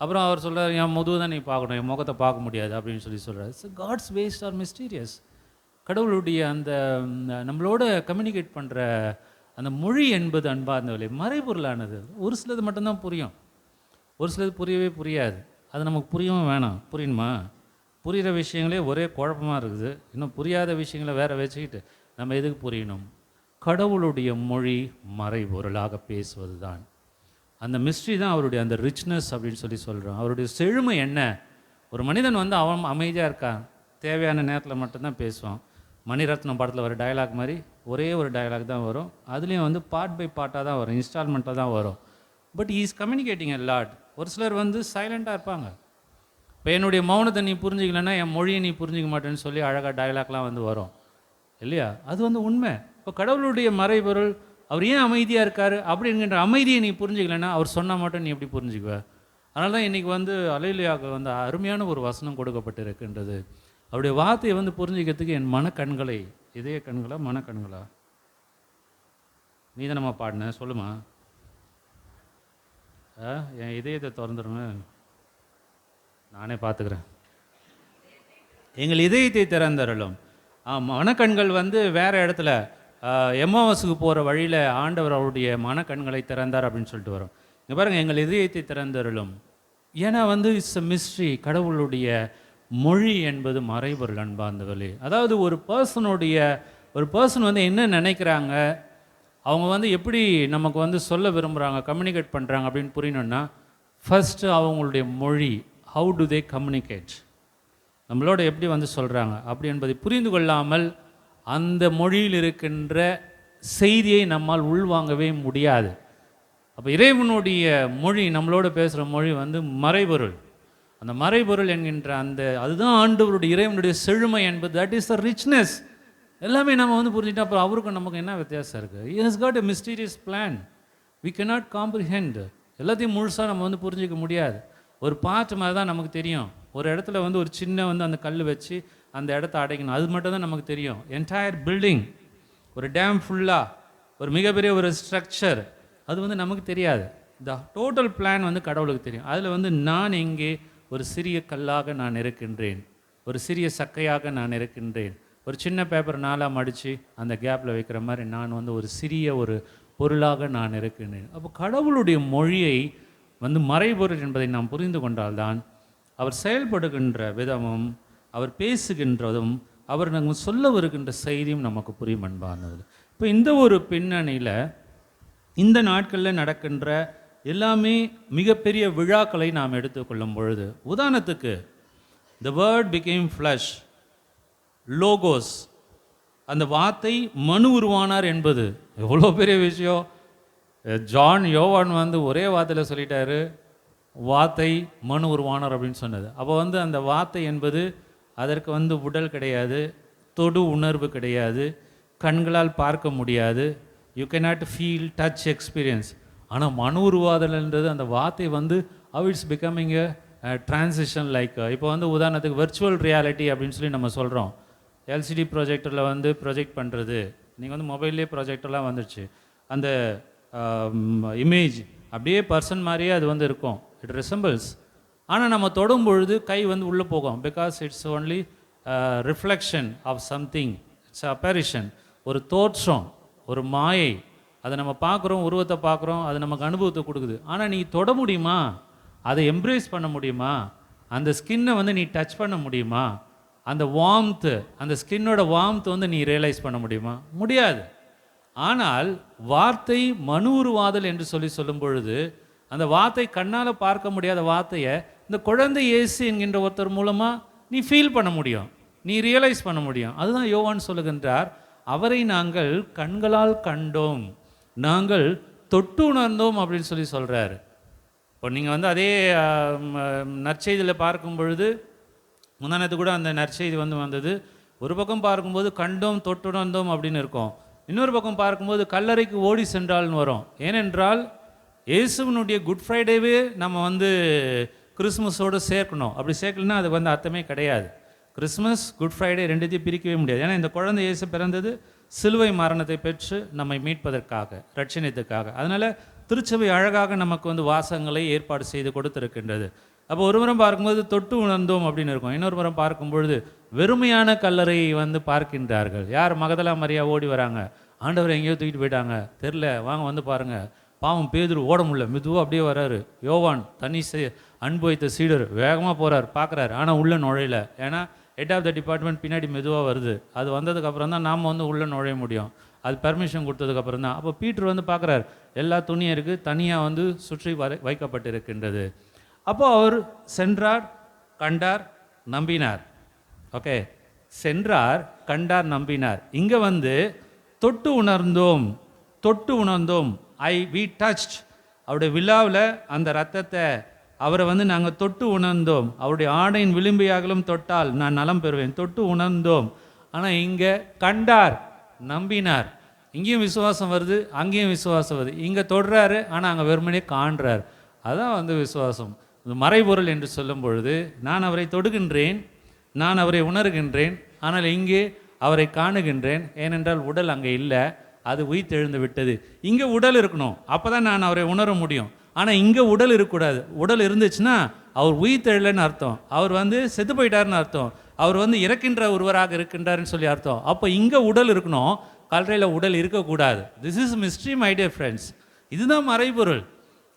அப்புறம் அவர் சொல்கிறார், என் முதுகு தான் நீ பார்க்கணும், என் முகத்தை பார்க்க முடியாது அப்படின்னு சொல்கிறார். So God's ways are mysterious. கடவுளுடைய அந்த நம்மளோட கம்யூனிகேட் பண்ணுற அந்த மொழி என்பது அன்பார்ந்தவர்களே மறைபொருளானது. ஒரு சிலது மட்டும்தான் புரியும், ஒரு சிலது புரியவே புரியாது. அது நமக்கு புரியவும் வேணாம். புரியணுமா? புரிகிற விஷயங்களே ஒரே குழப்பமாக இருக்குது, இன்னும் புரியாத விஷயங்களை வேறு வச்சுக்கிட்டு நம்ம எதுக்கு புரியணும்? கடவுளுடைய மொழி மறைபொருளாக பேசுவது தான். அந்த மிஸ்ட்ரி தான் அவருடைய அந்த ரிச்னஸ் அப்படின்னு சொல்லி சொல்கிறோம். அவருடைய செழுமை என்ன? ஒரு மனிதன் வந்து அவன் அமைதியாக இருக்கான், தேவையான நேரத்தில் மட்டும்தான் பேசுவான். மணிரத்னம் படத்தில் வர டயலாக் மாதிரி ஒரே ஒரு டயலாக் தான் வரும். அதுலேயும் வந்து பார்ட் பை பார்ட்டாக தான் வரும், இன்ஸ்டால்மெண்ட்டாக தான் வரும். But he is communicating a lot. ஒரு சிலர் வந்து சைலண்ட்டாக இருப்பாங்க. இப்போ என்னுடைய மௌனத்தை நீ புரிஞ்சிக்கலன்னா என் மொழியை நீ புரிஞ்சிக்க மாட்டேன்னு சொல்லி அழகாக டயலாக்லாம் வந்து வரும் இல்லையா? அது வந்து உண்மை. இப்போ கடவுளுடைய மறைபொருள் அவர் ஏன் அமைதியாக இருக்கார் அப்படிங்கிற அமைதியை நீ புரிஞ்சிக்கலன்னா அவர் சொன்னால் மட்டும் நீ எப்படி புரிஞ்சுக்குவ? அதனால தான் இன்றைக்கி வந்து அல்லேலூயாவுக்கு வந்து அருமையான ஒரு வசனம் கொடுக்கப்பட்டிருக்கின்றது. அவருடைய வார்த்தையை வந்து புரிஞ்சிக்கிறதுக்கு என் மனக்கண்களை, இதய கண்களா மனக்கண்களா? நீ தான் நம்ம பாடின, சொல்லுமா. என் இதயத்தை திறந்துருங்க, நானே பார்த்துக்கிறேன். எங்கள் இதயத்தை திறந்தருளும். மனக்கண்கள் வந்து வேறு இடத்துல எம்மாவசுக்கு போகிற வழியில் ஆண்டவர் அவருடைய மனக்கண்களை திறந்தார் அப்படின்னு சொல்லிட்டு வரும். இங்கே பாருங்கள், எங்கள் இதயத்தை திறந்தருளும். ஏன்னா வந்து இட்ஸ் அ மிஸ்ட்ரி. கடவுளுடைய மொழி என்பது மறைபொருள் அன்பார்ந்தவர்களே. அதாவது ஒரு பர்சன் வந்து என்ன நினைக்கிறாங்க, அவங்க வந்து எப்படி நமக்கு வந்து சொல்ல விரும்புகிறாங்க, கம்யூனிகேட் பண்ணுறாங்க அப்படின்னு புரியணுன்னா ஃபஸ்ட்டு அவங்களுடைய மொழி, ஹவு டு தே கம்யூனிகேட், நம்மளோட எப்படி வந்து சொல்கிறாங்க அப்படி என்பதை புரிந்து கொள்ளாமல் அந்த மொழியில் இருக்கின்ற செய்தியை நம்மால் உள்வாங்கவே முடியாது. அப்போ இறைவனுடைய மொழி, நம்மளோட பேசுகிற மொழி வந்து மறைபொருள். அந்த மறைபொருள் என்கின்ற அதுதான் ஆண்டவருடைய இறைவனுடைய செழுமை என்பது. That is the richness. எல்லாமே நம்ம வந்து புரிஞ்சுட்டா அப்புறம் அவருக்கும் நமக்கு என்ன வித்தியாசம் இருக்குது? He has got a mysterious plan. We cannot comprehend. எல்லாத்தையும் முழுசாக நம்ம வந்து புரிஞ்சிக்க முடியாது. ஒரு பாட்டு மாதிரி தான் நமக்கு தெரியும். ஒரு இடத்துல வந்து ஒரு சின்ன வந்து அந்த கல் வச்சு அந்த இடத்த அடைக்கணும், அது மட்டும் தான் நமக்கு தெரியும். என்டையர் பில்டிங், ஒரு டேம் ஃபுல்லாக, ஒரு மிகப்பெரிய ஒரு ஸ்ட்ரக்சர், அது வந்து நமக்கு தெரியாது. த டோட்டல் பிளான் வந்து கடவுளுக்கு தெரியும். அதில் வந்து நான் எங்கே ஒரு சிறிய கல்லாக நான் இருக்கின்றேன், ஒரு சிறிய சக்கையாக நான் இருக்கின்றேன், ஒரு சின்ன பேப்பர் நாளாக மடித்து அந்த கேப்பில் வைக்கிற மாதிரி நான் வந்து ஒரு சிறிய ஒரு பொருளாக நான் இருக்கின்றேன். அப்போ கடவுளுடைய மொழியை வந்து மறைபொருள் என்பதை நாம் புரிந்து கொண்டால்தான் அவர் செயல்படுகின்ற விதமும், அவர் பேசுகின்றதும், அவர் நம்ம சொல்ல வருகின்ற செய்தியும் நமக்கு புரியும் அன்பானது. இப்போ இந்த ஒரு பின்னணியில் இந்த நாட்களில் நடக்கின்ற எல்லாமே மிகப்பெரிய விழாக்களை நாம் எடுத்துக்கொள்ளும் பொழுது, உதாரணத்துக்கு the word became flesh, logos. அந்த வார்த்தை மனு உருவானார் என்பது எவ்வளோ பெரிய விஷயம். யோவான் வந்து ஒரே வார்த்தையில் சொல்லிட்டாரு, வார்த்தை மனு உருவானார் அப்படின்னு சொன்னது. அப்போ வந்து அந்த வார்த்தை என்பது அதற்கு வந்து உடல் கிடையாது, தொடு உணர்வு கிடையாது, கண்களால் பார்க்க முடியாது, you cannot feel touch experience. ஆனால் மனு உருவாதல்ன்றது அந்த வார்த்தை வந்து how it's becoming a transition. Like இப்போ வந்து உதாரணத்துக்கு விர்ச்சுவல் ரியாலிட்டி அப்படின்னு சொல்லி நம்ம சொல்கிறோம். எல்சிடி ப்ரொஜெக்டரில் வந்து ப்ரொஜெக்ட் பண்ணுறது, நீங்கள் வந்து மொபைல்லே ப்ரொஜெக்டர்லாம் வந்துடுச்சு. அந்த இமேஜ் அப்படியே பர்சன் மாதிரியே அது வந்து இருக்கும், இட் ரிசம்பிள்ஸ். ஆனால் நம்ம தொடும் பொழுது கை வந்து உள்ளே போகும், because it's only reflection of something, it's apparition, ஒரு தோற்றம், ஒரு மாயை. அதை நம்ம பார்க்குறோம், உருவத்தை பார்க்குறோம், அது நமக்கு அனுபவத்தை கொடுக்குது. ஆனால் நீ தொட முடியுமா? அதை எம்ப்ரேஸ் பண்ண முடியுமா? அந்த ஸ்கின்னை வந்து நீ டச் பண்ண முடியுமா? அந்த வார்ம்த்து, அந்த ஸ்கின்னோட வார்ம்த்து வந்து நீ ரியலைஸ் பண்ண முடியுமா? முடியாது. ஆனால் வார்த்தை மனு உருவாதல் என்று சொல்லும் பொழுது அந்த வார்த்தை கண்ணால் பார்க்க முடியாத வார்த்தையை இந்த குழந்தை இயேசு என்கின்ற ஒருத்தர் மூலமாக நீ ஃபீல் பண்ண முடியும், நீ ரியலைஸ் பண்ண முடியும். அதுதான் யோவான் சொல்லுகின்றார், அவரை நாங்கள் கண்களால் கண்டோம், நாங்கள் தொட்டு உணர்ந்தோம் அப்படின்னு சொல்லி சொல்கிறாரு. இப்போ நீங்கள் வந்து அதே நற்செய்தியில் பார்க்கும் பொழுது, முந்தானத்து கூட அந்த நற்செய்தி வந்தது. ஒரு பக்கம் பார்க்கும்போது கண்டோம் தொட்டுணர்ந்தோம் அப்படின்னு இருக்கும், இன்னொரு பக்கம் பார்க்கும்போது கல்லறைக்கு ஓடி சென்றால்னு வரும். ஏனென்றால் இயேசுவினுடைய குட் ஃப்ரைடேவே நம்ம வந்து கிறிஸ்மஸோடு சேர்க்கணும். அப்படி சேர்க்கலன்னா அதுக்கு வந்து அர்த்தமே கிடையாது. கிறிஸ்மஸ் குட் ஃப்ரைடே ரெண்டுத்தையும் பிரிக்கவே முடியாது. ஏன்னா இந்த குழந்தை இயேசு பிறந்தது சிலுவை மரணத்தை பெற்று நம்மை மீட்பதற்காக, ரட்சணியத்துக்காக. அதனால் திருச்சபை அழகாக நமக்கு வந்து வாசகங்களை ஏற்பாடு செய்து கொடுத்துருக்கின்றது. அப்போ ஒரு முறம் பார்க்கும்போது தொட்டு உணர்ந்தோம் அப்படின்னு இருக்கும், இன்னொரு முறம் பார்க்கும்பொழுது வெறுமையான கல்லறையை வந்து பார்க்கின்றார்கள். யார்? மகதலா மரியா ஓடி வராங்க, ஆண்டவர் எங்கேயோ தூக்கிட்டு போயிட்டாங்க, தெரில, வாங்க வந்து பாருங்கள். பாவம் பேதுரு ஓட முடியல, மெதுவாக அப்படியே வர்றாரு. யோவான் தனி அன்பு வைத்த சீடர் வேகமாக போகிறார், பார்க்குறாரு, ஆனால் உள்ளே நுழையல. ஏன்னா ஹெட் ஆஃப் த டிபார்ட்மெண்ட் பின்னாடி மெதுவாக வருது. அது வந்ததுக்கப்புறம் தான் நாம் வந்து உள்ளே நுழைய முடியும், அது பர்மிஷன் கொடுத்ததுக்கப்புறம் தான். அப்போ பீட்ரு வந்து பார்க்குறாரு, எல்லா துணியும் இருக்குது, தனியாக வந்து சுற்றி வைக்கப்பட்டிருக்கின்றது. அப்போ அவர் சென்றார், கண்டார், நம்பினார். ஓகே, சென்றார், கண்டார், நம்பினார். இங்கே வந்து தொட்டு உணர்ந்தோம், தொட்டு உணர்ந்தோம், வி டச்ட். அவருடைய விழாவில் அந்த ரத்தத்தை அவரை வந்து நாங்கள் தொட்டு உணர்ந்தோம். அவருடைய ஆடையின் விளிம்பியாகலும் தொட்டால் நான் நலம் பெறுவேன், தொட்டு உணர்ந்தோம். ஆனால் இங்கே கண்டார், நம்பினார். இங்கேயும் விசுவாசம் வருது, அங்கேயும் விசுவாசம் வருது. இங்கே தொடுறாரு, ஆனால் அங்கே வெறுமனே காண்றார். அதான் வந்து விசுவாசம். மறைபொருள் என்று சொல்லும் பொழுது நான் அவரை தொடுகின்றேன், நான் அவரை உணர்கின்றேன், ஆனால் இங்கே அவரை காணுகின்றேன். ஏனென்றால் உடல் அங்கே இல்லை, அது உயிர்த்தெழுந்து விட்டது. இங்கே உடல் இருக்கணும், அப்போ தான் நான் அவரை உணர முடியும். ஆனால் இங்கே உடல் இருக்கக்கூடாது. உடல் இருந்துச்சுன்னா அவர் உயிர்த்தெழலைன்னு அர்த்தம், அவர் வந்து செத்து போயிட்டாருன்னு அர்த்தம், அவர் வந்து இறக்கின்ற ஒருவராக இருக்கின்றாருன்னு சொல்லி அர்த்தம். அப்போ இங்கே உடல் இருக்கணும், கல்லறையில் உடல் இருக்கக்கூடாது. This is mystery my dear friends. இதுதான் மறைபொருள்.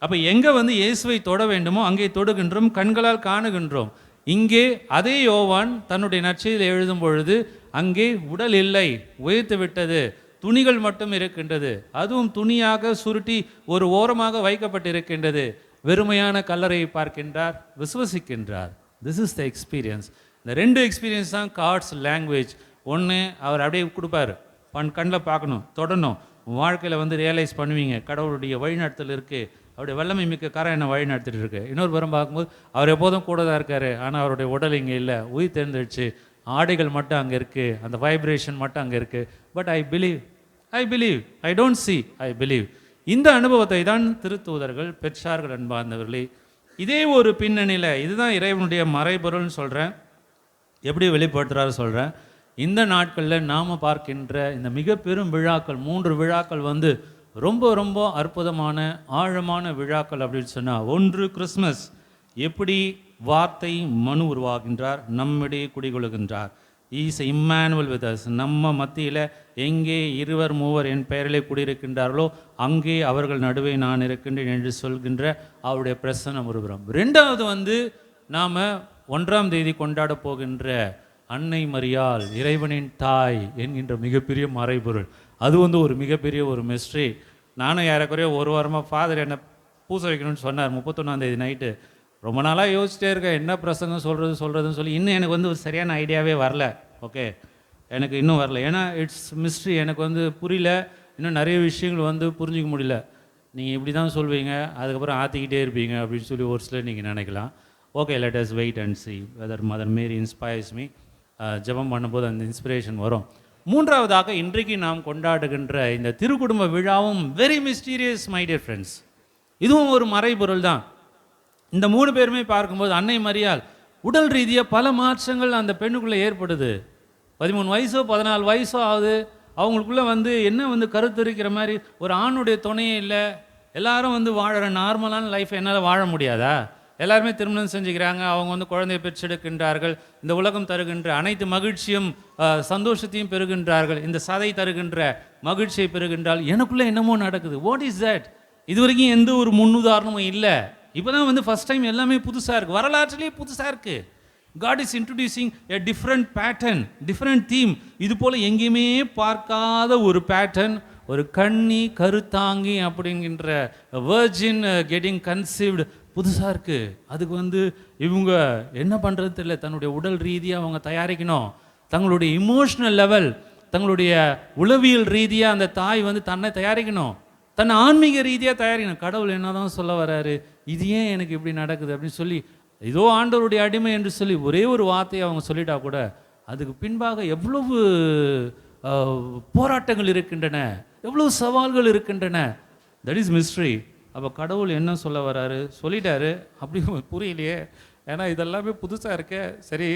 அப்போ எங்கே வந்து இயேசுவை தொட வேண்டுமோ அங்கே தொடுகின்றோம், கண்களால் காணுகின்றோம். இங்கே அதே யோவான் தன்னுடைய நற்செய்தியில் எழுதும் பொழுது அங்கே உடல் இல்லை, உயர்த்து விட்டது, துணிகள் மட்டும் இருக்கின்றது, அதுவும் துணியாக சுருட்டி ஒரு ஓரமாக வைக்கப்பட்டிருக்கின்றது. வெறுமையான கல்லறையை பார்க்கின்றார், விசுவசிக்கின்றார். This is the experience. இந்த ரெண்டு எக்ஸ்பீரியன்ஸ் தான் காட்ஸ் லாங்குவேஜ். ஒன்று அவர் அப்படியே கொடுப்பார், கண்ணில் பார்க்கணும், தொடணும், வாழ்க்கையில் வந்து ரியலைஸ் பண்ணுவீங்க கடவுளுடைய வழிநடத்தல் இருக்குது, அவருடைய வல்லமை மிக்க கரை என்ன வழி நடத்திட்டு இருக்கு. இன்னொரு புறம் பார்க்கும்போது அவர் எப்போதும் கூட தான் இருக்கார், ஆனால் அவருடைய உடல் இங்கே இல்லை, உயிர் தெரிந்துடுச்சு, ஆடைகள் மட்டும் அங்கே இருக்குது, அந்த வைப்ரேஷன் மட்டும் அங்கே இருக்குது. But I believe, I don't see, I believe. இந்த அனுபவத்தை தான் திருத்தூதர்கள் பெற்றார்கள். அன்பார்ந்தவர்களே, இதே ஒரு பின்னணியில் இதுதான் இறைவனுடைய மறைபொருள்னு சொல்கிறேன். எப்படி வெளிப்படுத்துகிறாரு சொல்கிறேன். இந்த நாட்களில் நாம் பார்க்கின்ற இந்த மிக பெரும் விழாக்கள், 3 விழாக்கள் வந்து ரொம்ப ரொம்ப அற்புதமான ஆழமான விழாக்கள் அப்படின்னு சொன்னால், ஒன்று கிறிஸ்மஸ். எப்படி வார்த்தை மனு உருவாகின்றார், நம்மிடையே குடிகொள்கின்றார். Is Emmanuel with us. நம்ம மத்தியில் எங்கே 2 3 என் பெயரிலே குடியிருக்கின்றார்களோ அங்கே அவர்கள் நடுவே நான் இருக்கின்றேன் என்று சொல்கின்ற அவருடைய பிரசன்னம் ஒருபுறம். 2வது வந்து நாம் 1ஆம் தேதி கொண்டாட போகின்ற அன்னை மரியாள், இறைவனின் தாய் என்கின்ற மிகப்பெரிய மறைபொருள். அது வந்து ஒரு மிகப்பெரிய ஒரு மிஸ்ட்ரி. நானும் ஏறக்குறைய 1 வாரமாக ஃபாதர் என்னை பூசை வைக்கணும்னு சொன்னார். 31ஆம் தேதி நைட்டு ரொம்ப நாளாக யோசிச்சிட்டே இருக்கேன், என்ன பிரசங்கம் சொல்கிறதுன்னு சொல்லி. இன்னும் எனக்கு வந்து ஒரு சரியான ஐடியாவே வரல. ஓகே, எனக்கு இன்னும் வரல. ஏன்னா இட்ஸ் மிஸ்ட்ரி, எனக்கு வந்து புரியல. இன்னும் நிறைய விஷயங்கள் வந்து புரிஞ்சிக்க முடியல. நீங்கள் இப்படி தான் சொல்வீங்க, அதுக்கப்புறம் ஆற்றிக்கிட்டே இருப்பீங்க அப்படின்னு சொல்லி ஒரு சிலர் நீங்கள் நினைக்கலாம். Okay, let us wait and see whether Mother Mary inspires me. ஜெபம் பண்ணும்போது அந்த இன்ஸ்பிரேஷன் வரும். மூன்றாவதாக இன்றைக்கு நாம் கொண்டாடுகின்ற இந்த திருக்குடும்ப விழாவும் very mysterious my dear friends. இதுவும் ஒரு மறைபொருள் தான். இந்த 3 பேருமே பார்க்கும்போது அன்னை மரியாள் உடல் ரீதியாக பல மாற்றங்கள் அந்த பெண்ணுக்குள்ளே ஏற்படுது. 13 வயசோ 14 வயசோ ஆகுது. அவங்களுக்குள்ளே வந்து என்ன வந்து கருத்து இருக்கிற மாதிரி ஒரு ஆணுடைய துணையே இல்லை. எல்லாரும் வந்து வாழற நார்மலான லைஃப் என்னால் வாழ முடியாதா? எல்லாருமே திருமணம் செஞ்சுக்கிறாங்க, அவங்க வந்து குழந்தையை பெற்றெடுக்கின்றார்கள், இந்த உலகம் தருகின்ற அனைத்து மகிழ்ச்சியும் சந்தோஷத்தையும் பெறுகின்றார்கள், இந்த சதை தருகின்ற மகிழ்ச்சியை பெறுகின்றால் எனக்குள்ளே என்னமோ நடக்குது. What is that? இது வரைக்கும் எந்த ஒரு முன்னுதாரணமும் இல்லை. இப்போ தான் வந்து ஃபஸ்ட் டைம் எல்லாமே புதுசாக இருக்குது, வரலாற்றிலேயே புதுசாக இருக்குது. God is introducing a different pattern, different theme. இது போல் எங்கேயுமே பார்க்காத ஒரு பேட்டர்ன், ஒரு கன்னி கருத்தாங்கி அப்படிங்கிற virgin getting conceived புதுசாக இருக்குது. அதுக்கு வந்து இவங்க என்ன பண்ணுறது தெரியல. தன்னுடைய உடல் ரீதியாக அவங்க தயாரிக்கணும், தங்களுடைய இமோஷனல் லெவல், தங்களுடைய உளவியல் ரீதியாக அந்த தாய் வந்து தன்னை தயாரிக்கணும், தன்னை ஆன்மீக ரீதியாக தயாரிக்கணும். கடவுள் என்ன தான் சொல்ல வராரு, இது ஏன் எனக்கு இப்படி நடக்குது அப்படின்னு சொல்லி, ஏதோ ஆண்டவருடைய அடிமை என்று சொல்லி ஒரே ஒரு வார்த்தையை அவங்க சொல்லிட்டா கூட அதுக்கு பின்பாக எவ்வளவு போராட்டங்கள் இருக்கின்றன, எவ்வளவு சவால்கள் இருக்கின்றன. That is mystery. அப்போ கடவுள் என்ன சொல்ல வராரு, சொல்லிட்டாரு, அப்படி புரியலையே. ஏன்னா இதெல்லாமே புதுசாக இருக்கே. சரி,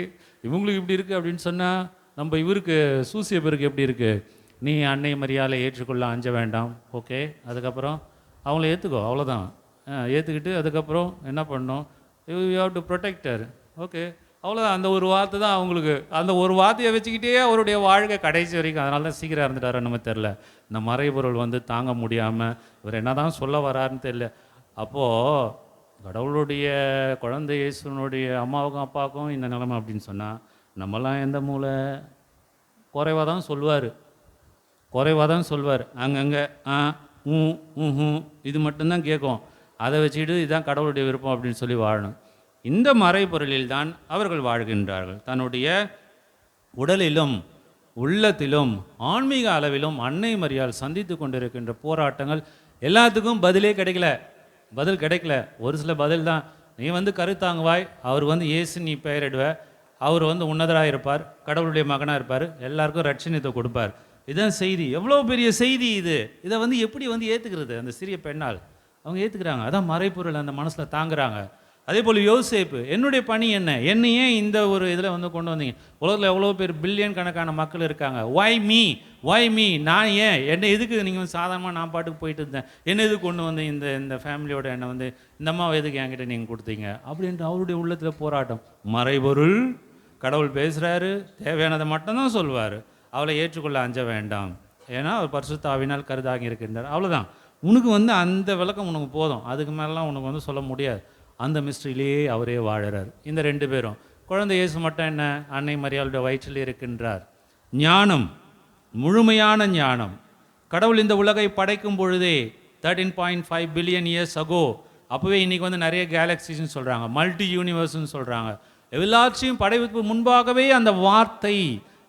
இவங்களுக்கு இப்படி இருக்குது அப்படின்னு சொன்னால் நம்ம இவருக்கு சூசியப்பருக்கு எப்படி இருக்குது, நீ அன்னை மரியாதை ஏற்றுக்கொள்ள அஞ்ச வேண்டாம். ஓகே, அதுக்கப்புறம் அவங்கள ஏற்றுக்கோ, அவ்வளோதான். ஏற்றுக்கிட்டு அதுக்கப்புறம் என்ன பண்ணணும், you have to protector. Okay, அவ்வளோதான். அந்த ஒரு வார்த்தை தான் அவங்களுக்கு. அந்த ஒரு வார்த்தையை வச்சுக்கிட்டே அவருடைய வாழ்க்கை கடைசி வரைக்கும். அதனால தான் சீக்கிரம் இறந்துட்டாரு நம்ம தெரில. இந்த மறைபொருள் வந்து தாங்க முடியாமல் இவர் என்ன தான் சொல்ல வராருன்னு தெரியல. அப்போது கடவுளுடைய குழந்தை இயேசுனுடைய அம்மாவுக்கும் அப்பாவுக்கும் இந்த நிலைமை அப்படின்னு சொன்னால் நம்மலாம் எந்த மூளை குறைவாக தான் சொல்லுவார், குறைவாக தான் சொல்வார். அங்கங்கே இது மட்டும்தான் கேட்கும். அதை வச்சுக்கிட்டு இதுதான் கடவுளுடைய விருப்பம் அப்படின்னு சொல்லி வாழணும். இந்த மறைபொருளில் தான் அவர்கள் வாழ்கின்றார்கள். தன்னுடைய உடலிலும் உள்ளத்திலும் ஆன்மீக அளவிலும் அன்னை மரியாள் சந்தித்து கொண்டிருக்கின்ற போராட்டங்கள் எல்லாத்துக்கும் பதிலே கிடைக்கல. பதில் கிடைக்கல. ஒரு சில பதில் தான். நீ வந்து கருத்தாங்குவாய், அவர் வந்து இயேசு நீ பெயரிடுவ, அவர் வந்து உன்னதராக இருப்பார், கடவுளுடைய மகனாக இருப்பார், எல்லாருக்கும் ரட்சணியத்தை கொடுப்பார். இதுதான் செய்தி. எவ்வளோ பெரிய செய்தி இது. இதை வந்து எப்படி வந்து ஏற்றுக்கிறது அந்த சிறிய பெண்ணால்? அவங்க ஏற்றுக்கிறாங்க. அதான் மறைபொருள் அந்த மனசில் தாங்குறாங்க. அதே போல் யோசேப்பு, என்னுடைய பணி என்ன, என்னை ஏன் இந்த ஒரு இதில் வந்து கொண்டு வந்தீங்க? உலகத்தில் எவ்வளோ பேர் பில்லியன் கணக்கான மக்கள் இருக்காங்க. ஒய் மீ, நான் ஏன், என்னை எதுக்கு நீங்கள் வந்து சாதாரணமாக நான் பாட்டுக்கு போயிட்டு இருந்தேன், என்ன எதுக்கு கொண்டு வந்து இந்த ஃபேமிலியோட என்னை வந்து இந்த அம்மாவை எதுக்கு என்கிட்ட நீங்கள் கொடுத்தீங்க அப்படின்ட்டு அவருடைய உள்ளத்தில் போராட்டம். மறைபொருள் கடவுள் பேசுகிறாரு, தேவையானதை மட்டும்தான் சொல்வார். அவளை ஏற்றுக்கொள்ள அஞ்ச வேண்டாம், ஏன்னா அவர் பரிசுத்த ஆவியினால் கருதாகி இருக்கின்றார். அவ்வளோதான். உனக்கு வந்து அந்த விளக்கம் உனக்கு போதும், அதுக்கு மேலாம் உனக்கு வந்து சொல்ல முடியாது. அந்த மிஸ்ட்ரியிலேயே அவரே வாழறார். இந்த 2 பேரும். குழந்தை இயேசு மட்டும் என்ன, அன்னை மரியாளுடைய வயிற்றில் இருக்கின்றார். ஞானம், முழுமையான ஞானம். கடவுள் இந்த உலகை படைக்கும் பொழுதே 13.5 பில்லியன் இயர்ஸ் அகோ, அப்போவே இன்றைக்கி வந்து நிறைய கேலக்சிஸ்ன்னு சொல்கிறாங்க, மல்டி யூனிவர்ஸ்ன்னு சொல்கிறாங்க. எல்லாத்தையும் படைப்புக்கு முன்பாகவே அந்த வார்த்தை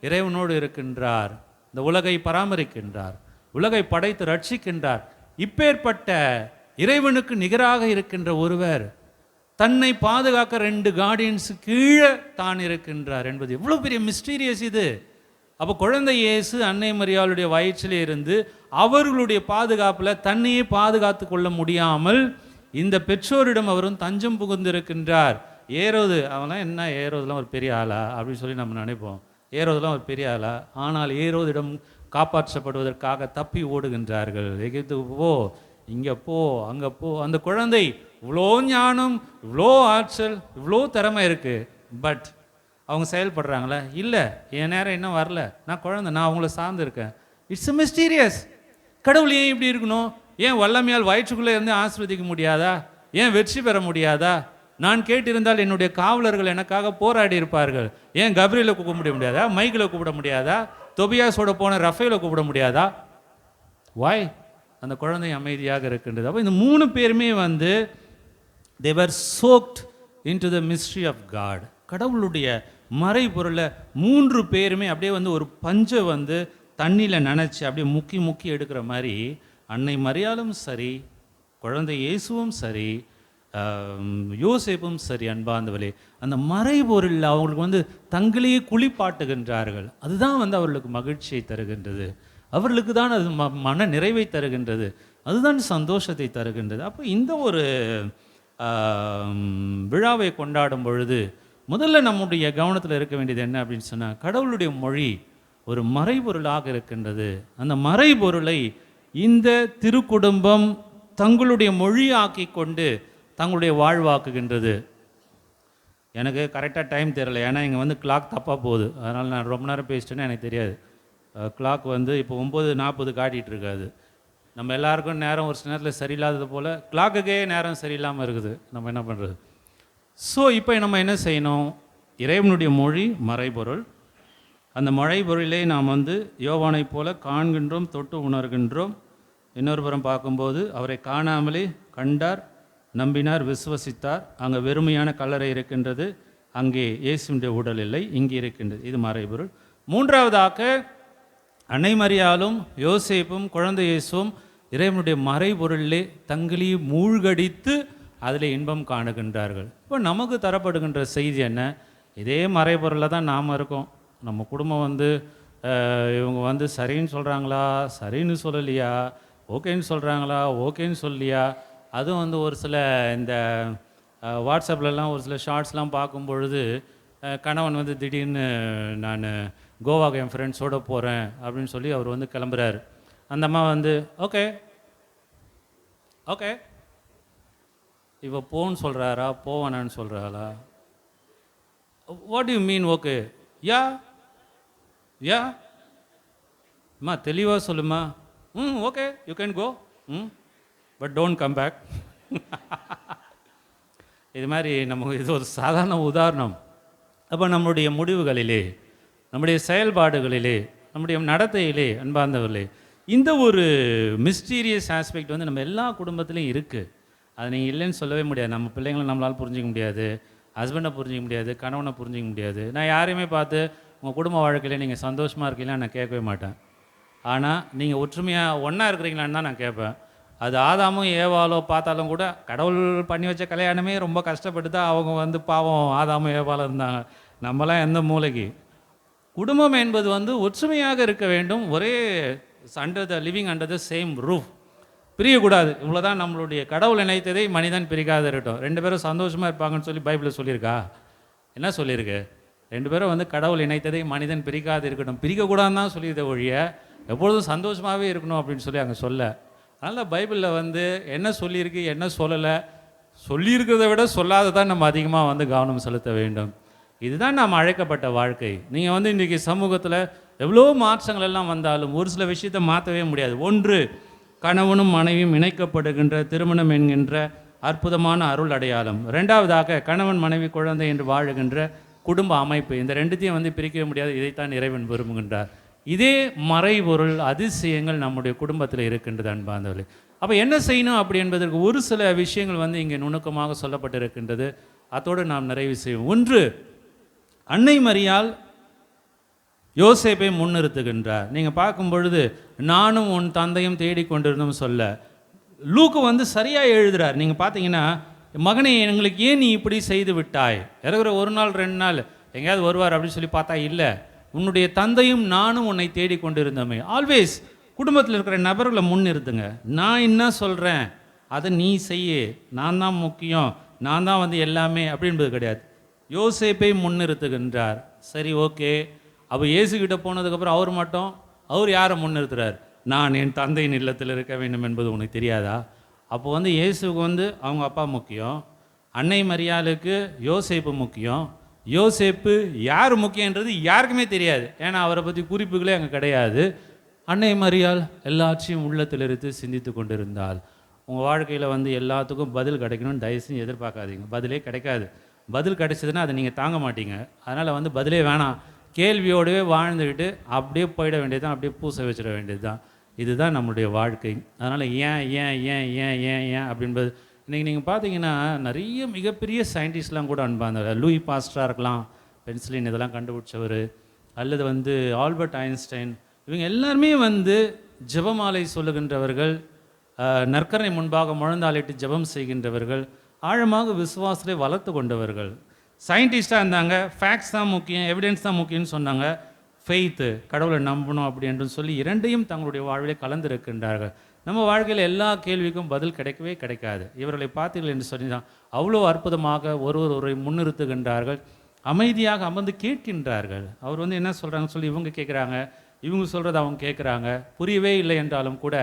இறைவனோடு இருக்கின்றார், இந்த உலகை பராமரிக்கின்றார், உலகை படைத்து ரட்சிக்கின்றார். இப்பேற்பட்ட இறைவனுக்கு நிகராக இருக்கின்ற ஒருவர் தன்னை பாதுகாக்க 2 கார்டியன்ஸு கீழே தான் இருக்கின்றார் என்பது எவ்வளோ பெரிய மிஸ்டீரியஸ் இது. அப்போ குழந்தை இயேசு அன்னை மரியாளுடைய வயிற்றிலே இருந்து அவர்களுடைய பாதுகாப்பில் தன்னையே பாதுகாத்து கொள்ள முடியாமல் இந்த பெற்றோரிடம் அவரும் தஞ்சம் புகுந்திருக்கின்றார். ஏரோது, அவன்லாம் என்ன ஏரோதுலாம் ஒரு பெரிய ஆளா அப்படின்னு சொல்லி நம்ம நினைப்போம். ஏரோதுலாம் ஒரு பெரிய ஆளா? ஆனால் ஏரோதிடம் காப்பாற்றப்படுவதற்காக தப்பி ஓடுகின்றார்கள். எகிப்துக்கு போ, இங்கே போ, அங்கே போ. அந்த குழந்தை இவ்வளோ ஞானம், இவ்வளோ ஆற்றல், இவ்வளோ திறமை இருக்குது. பட் அவங்க செயல்படுறாங்களே, இல்லை என் நேரம் இன்னும் வரல, நான் குழந்தை, நான் அவங்கள சார்ந்து இருக்கேன். It's a mysterious. கடவுள் ஏன் இப்படி இருக்கணும்? ஏன் வல்லமையால் வயிற்றுக்குள்ளே இருந்து ஆசீர்வதிக்க முடியாதா? ஏன் வெற்றி பெற முடியாதா? நான் கேட்டிருந்தால் என்னுடைய காவலர்கள் எனக்காக போராடி இருப்பார்கள். ஏன் கப்ரியலை கூப்பிட முடியாதா? மைக்கில் கூப்பிட முடியாதா? தொபியாஸோட போன ரஃபேலை கூப்பிட முடியாதா? வாய் அந்த குழந்தை அமைதியாக இருக்கின்றது. அப்போ இந்த 3 பேருமே வந்து they were soaked into the mystery of God. கடவுளுடைய மறைபொருளை 3 பேருமே அப்படியே வந்து ஒரு பஞ்சை வந்து தண்ணியில் நனைச்சி அப்படியே முக்கி முக்கி எடுக்கிற மாதிரி அன்னை மரியாளும் சரி, குழந்தை இயேசுவும் சரி, யோசேப்பும் சரி, அன்பார்ந்தவர்களே, அந்த மறைபொருள் அவங்களுக்கு வந்து தங்களையே குளிப்பாட்டுகின்றார்கள். அதுதான் வந்து அவர்களுக்கு மகிழ்ச்சியை தருகின்றது, அவர்களுக்கு தான் அது மன நிறைவை தருகின்றது, அதுதான் சந்தோஷத்தை தருகின்றது. அப்போ இந்த ஒரு விழாவை கொண்டாடும் பொழுது முதல்ல நம்முடைய கவனத்தில் இருக்க வேண்டியது என்ன அப்படின்னு சொன்னால், கடவுளுடைய மொழி ஒரு மறைபொருளாக இருக்கின்றது. அந்த மறைபொருளை இந்த திருக்குடும்பம் தங்களுடைய மொழியாக்கி கொண்டு தங்களுடைய வாழ்வாக்குகின்றது. எனக்கு கரெக்டாக டைம் தெரியல, ஏன்னா இங்கே வந்து கிளாக் தப்பாக போகுது, அதனால் நான் ரொம்ப நேரம் பேசிட்டேன்னு எனக்கு தெரியாது. கிளாக் வந்து இப்போ 9:40 காட்டிகிட்டு இருக்காது. நம்ம எல்லாருக்கும் நேரம் ஒரு சில நேரத்தில் சரியில்லாதது போல் கிளாக்குக்கே நேரம் சரியில்லாமல் இருக்குது. நம்ம என்ன பண்ணுறது? ஸோ இப்போ நம்ம என்ன செய்யணும்? இறைவனுடைய மொழி மறைபொருள். அந்த மறைபொருளை நாம் வந்து யோவானை போல காண்கின்றோம், தொட்டு உணர்கின்றோம். இன்னொரு புறம் பார்க்கும்போது அவரை காணாமலே கண்டார், நம்பினார், விசுவசித்தார். அங்கே வெறுமையான கல்லறை இருக்கின்றது, அங்கே இயேசுடைய உடல் இல்லை, இங்கே இருக்கின்றது. இது மறைபொருள். மூன்றாவதாக அன்னை மரியாளும் யோசேப்பும் குழந்தை இயேசுவும் இறைவனுடைய மறைபொருளிலே தங்களி மூழ்கடித்து அதில் இன்பம் காணுகின்றார்கள். இப்போ நமக்கு தரப்படுகின்ற செய்தி என்ன? இதே மறைபொருளில் தான் நாம் இருக்கோம். நம்ம குடும்பம் வந்து இவங்க வந்து சரின்னு சொல்கிறாங்களா, சரின்னு சொல்லலையா, ஓகேன்னு சொல்கிறாங்களா, ஓகேன்னு சொல்லலையா, அதுவும் வந்து ஒரு சில இந்த வாட்ஸ்அப்லலாம் ஒரு சில ஷார்ட்ஸ்லாம் பார்க்கும் பொழுது கணவன் வந்து திடீர்னு நான் கோவாக்கு என் ஃப்ரெண்ட்ஸோடு போகிறேன் அப்படின்னு சொல்லி அவர் வந்து கிளம்புறாரு. அந்த அம்மா வந்து ஓகே ஓகே இவ போன்னு சொல்கிறாரா, போவானான்னு சொல்கிறாளா? What you mean okay? Yeah yeah அம்மா தெளிவாக சொல்லுமா. Okay you can go, but don't come back. இது மாதிரி நமக்கு இது ஒரு சாதாரண உதாரணம். அப்போ நம்முடைய முடிவுகளிலே, நம்முடைய செயல்பாடுகளிலே, நம்முடைய நடத்தையிலே, அன்பார்ந்தவர்களே, இந்த ஒரு மிஸ்டீரியஸ் ஆஸ்பெக்ட் வந்து நம்ம எல்லா குடும்பத்திலையும் இருக்குது. அது நீங்கள் இல்லைன்னு சொல்லவே முடியாது. நம்ம பிள்ளைங்களை நம்மளால் புரிஞ்சிக்க முடியாது, ஹஸ்பண்டை புரிஞ்சிக்க முடியாது, கணவனை புரிஞ்சிக்க முடியாது. நான் யாரையுமே பார்த்து உங்கள் குடும்ப வாழ்க்கையில் நீங்கள் சந்தோஷமாக இருக்கீங்களா நான் கேட்கவே மாட்டேன். ஆனால் நீங்கள் ஒற்றுமையாக ஒன்றா இருக்கிறீங்களான்னு தான் நான் கேட்பேன். அது ஆதாமும் ஏவாலோ பார்த்தாலும் கூட கடவுள் பண்ணி வச்ச கல்யாணமே ரொம்ப கஷ்டப்பட்டு தான் அவங்க வந்து பாவம் ஆதாமும் ஏவாலோ இருந்தாங்க. நம்மளாம் எந்த மூளைக்கு? குடும்பம் என்பது வந்து ஒற்றுமையாக இருக்க வேண்டும், ஒரே under the living under the same roof. பிரியக்கூடாது. இவ்வளோதான் நம்மளுடைய கடவுள் இணைத்ததை மனிதன் பிரிக்காத இருக்கட்டும். 2 பேரும் சந்தோஷமாக இருப்பாங்கன்னு சொல்லி பைபிளில் சொல்லியிருக்கா? என்ன சொல்லியிருக்கு? 2 பேரும் வந்து கடவுள் இணைத்ததை மனிதன் பிரிக்காது இருக்கட்டும், பிரிக்கக்கூடாதுன்னு தான் சொல்லியிருந்த ஒழிய எப்பொழுதும் சந்தோஷமாகவே இருக்கணும் அப்படின்னு சொல்லி அங்கே சொல்ல. அதனால் பைபிளில் வந்து என்ன சொல்லியிருக்கு என்ன சொல்லலை, சொல்லியிருக்கிறத விட சொல்லாததான் நம்ம அதிகமாக வந்து கவனம் செலுத்த வேண்டும். இதுதான் நாம் அழைக்கப்பட்ட வாழ்க்கை. நீங்கள் வந்து இன்றைக்கி சமூகத்தில் எவ்வளோ மாற்றங்கள் எல்லாம் வந்தாலும் ஒரு சில விஷயத்தை மாற்றவே முடியாது. ஒன்று, கணவனும் மனைவியும் இணைக்கப்படுகின்ற திருமணம் என்கின்ற அற்புதமான அருள் அடையாளம். 2வதாக கணவன் மனைவி குழந்தை என்று வாழுகின்ற குடும்ப அமைப்பு. இந்த 2த்தையும் வந்து பிரிக்கவே முடியாது. இதைத்தான் இறைவன் விரும்புகின்றார். இதே மறைபொருள் அதிசயங்கள் நம்முடைய குடும்பத்தில் இருக்கின்றது அன்பார்ந்தவர்களே. அப்போ என்ன செய்யணும் அப்படி என்பதற்கு ஒரு சில விஷயங்கள் வந்து இங்கே நுணுக்கமாக சொல்லப்பட்டிருக்கின்றது. அதோடு நாம் நிறைவு செய்வோம். ஒன்று, அன்னை மரியாள் யோசேப்பை முன்னிறுத்துகின்றார். நீங்கள் பார்க்கும் பொழுது நானும் உன் தந்தையும் தேடிக்கொண்டிருந்தோம் சொல்ல, லூக்கு வந்து சரியாக எழுதுகிறார். நீங்கள் பார்த்தீங்கன்னா, மகனே எங்களுக்கு ஏன் நீ இப்படி செய்து விட்டாய், இறகுற 1 நாள் 2 நாள் எங்கேயாவது வருவார் அப்படின்னு சொல்லி பார்த்தா இல்லை, உன்னுடைய தந்தையும் நானும் உன்னை தேடிக்கொண்டிருந்தோமே. ஆல்வேஸ் குடும்பத்தில் இருக்கிற நபர்களை முன்னிறுத்துங்க. நான் என்ன சொல்கிறேன் அதை நீ செய்ய, நான் தான் முக்கியம், நான் தான் வந்து எல்லாமே அப்படின்றது கிடையாது. யோசேப்பை முன்னிறுத்துகின்றார். சரி ஓகே, அப்போ இயேசுக்கிட்ட போனதுக்கப்புறம் அவர் யாரை முன்னிறுத்துறார்? நான் என் தந்தையின் இல்லத்தில் இருக்க வேண்டும் என்பது உனக்கு தெரியாதா? அப்போ வந்து இயேசுக்கு வந்து அவங்க அப்பா முக்கியம், அன்னை மரியாளுக்கு யோசேப்பு முக்கியம். யோசேப்பு யார் முக்கியன்றது யாருக்குமே தெரியாது, ஏன்னா அவரை பற்றி குறிப்புகளே அங்கே கிடையாது. அன்னை மரியாள் எல்லாத்தையும் உள்ளத்தில் இருந்து சிந்தித்து கொண்டிருந்தால். உங்கள் வாழ்க்கையில் வந்து எல்லாத்துக்கும் பதில் கிடைக்கணும்னு தயவுசெய்து எதிர்பார்க்காதீங்க. பதிலே கிடைக்காது. பதில் கிடைச்சதுன்னா அதை நீங்கள் தாங்க மாட்டீங்க. அதனால் வந்து பதிலே வேணாம், கேள்வியோடவே வாழ்ந்துக்கிட்டு அப்படியே போயிட வேண்டியது தான், அப்படியே பூச வச்சிட வேண்டியது தான். இதுதான் நம்மளுடைய வாழ்க்கை. அதனால் ஏன் ஏன் ஏன் ஏன் ஏன் ஏன் அப்படின்பது இன்றைக்கி நீங்கள் பார்த்தீங்கன்னா நிறைய மிகப்பெரிய சயின்டிஸ்ட்லாம் கூட அனுப்பாங்க. லூயி பாஸ்டராக இருக்கலாம், பென்சிலின் இதெல்லாம் கண்டுபிடிச்சவர், அல்லது ஆல்பர்ட் ஐன்ஸ்டைன், இவங்க எல்லாருமே ஜெபமாலை சொல்லுகின்றவர்கள், நற்கரணை முன்பாக முழந்தாளிட்டு ஜெபம் செய்கின்றவர்கள், ஆழமாக விசுவாசத்தை வளர்த்து கொண்டவர்கள். சயின்டிஸ்டாக இருந்தாங்க, ஃபேக்ட்ஸ் தான் முக்கியம், எவிடன்ஸ் தான் முக்கியம்னு சொன்னாங்க. ஃபெய்த்து, கடவுளை நம்பணும் அப்படி என்று சொல்லி இரண்டையும் தங்களுடைய வாழ்விலே கலந்திருக்கின்றார்கள். நம்ம வாழ்க்கையில் எல்லா கேள்விக்கும் பதில் கிடைக்கவே கிடைக்காது. இவர்களை பார்த்தீர்கள் என்று சொன்னால் அவ்வளோ அற்புதமாக ஒருவரை முன்னிறுத்துகின்றார்கள், அமைதியாக அமர்ந்து கேட்கின்றார்கள். அவர் என்ன சொல்கிறாங்கன்னு சொல்லி இவங்க கேட்குறாங்க, இவங்க சொல்கிறத அவங்க கேட்குறாங்க. புரியவே இல்லை என்றாலும் கூட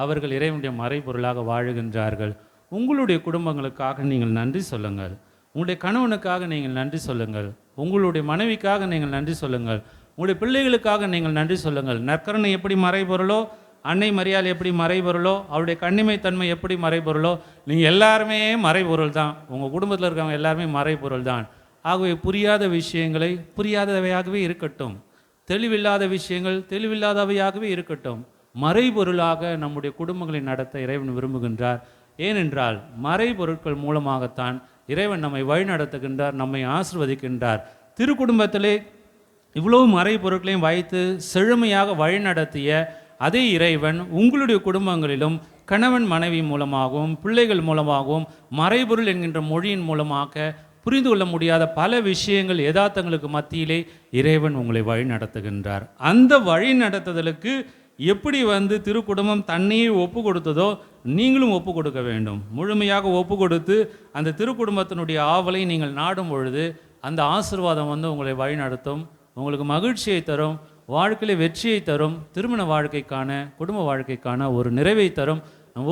அவர்கள் இறைவனுடைய மறைபொருளாக வாழுகின்றார்கள். உங்களுடைய குடும்பங்களுக்காக நீங்கள் நன்றி சொல்லுங்கள், உங்களுடைய கணவனுக்காக நீங்கள் நன்றி சொல்லுங்கள், உங்களுடைய மனைவிக்காக நீங்கள் நன்றி சொல்லுங்கள், உங்களுடைய பிள்ளைகளுக்காக நீங்கள் நன்றி சொல்லுங்கள். நற்கரணை எப்படி மறைபொருளோ, அன்னை மரியாள் எப்படி மறைபொருளோ, அவருடைய கண்ணிமைத்தன்மை எப்படி மறைபொருளோ, நீங்கள் எல்லாருமே மறைபொருள் தான். உங்கள் குடும்பத்தில் இருக்கவங்க எல்லாருமே மறைபொருள் தான். ஆகவே புரியாத விஷயங்களை புரியாதவையாகவே இருக்கட்டும், தெளிவில்லாத விஷயங்கள் தெளிவில்லாதவையாகவே இருக்கட்டும். மறைபொருளாக நம்முடைய குடும்பங்களை நடத்த இறைவன் விரும்புகின்றார். ஏனென்றால் மறைபொருட்கள் மூலமாகத்தான் இறைவன் நம்மை வழிநடத்துகின்றார், நம்மை ஆசிர்வதிக்கின்றார். திருக்குடும்பத்திலே இவ்வளவு மறைபொருட்களையும் வைத்து செழுமையாக வழிநடத்திய அதே இறைவன் உங்களுடைய குடும்பங்களிலும் கணவன் மனைவி மூலமாகவும் பிள்ளைகள் மூலமாகவும் மறைபொருள் என்கின்ற மொழியின் மூலமாக புரிந்து கொள்ள முடியாத பல விஷயங்கள் யதார்த்தங்களுக்கு மத்தியிலே இறைவன் உங்களை வழி நடத்துகின்றார். அந்த வழி நடத்துதலுக்கு எப்படி திருக்குடும்பம் தன்னையே ஒப்பு கொடுத்ததோ நீங்களும் ஒப்பு கொடுக்க வேண்டும். முழுமையாக ஒப்பு கொடுத்து அந்த திருக்குடும்பத்தினுடைய ஆவலை நீங்கள் நாடும் பொழுது அந்த ஆசீர்வாதம் உங்களை வழி நடத்தும், உங்களுக்கு மகிழ்ச்சியை தரும், வாழ்க்கையில் வெற்றியை தரும், திருமண வாழ்க்கைக்கான குடும்ப வாழ்க்கைக்கான ஒரு நிறைவை தரும்.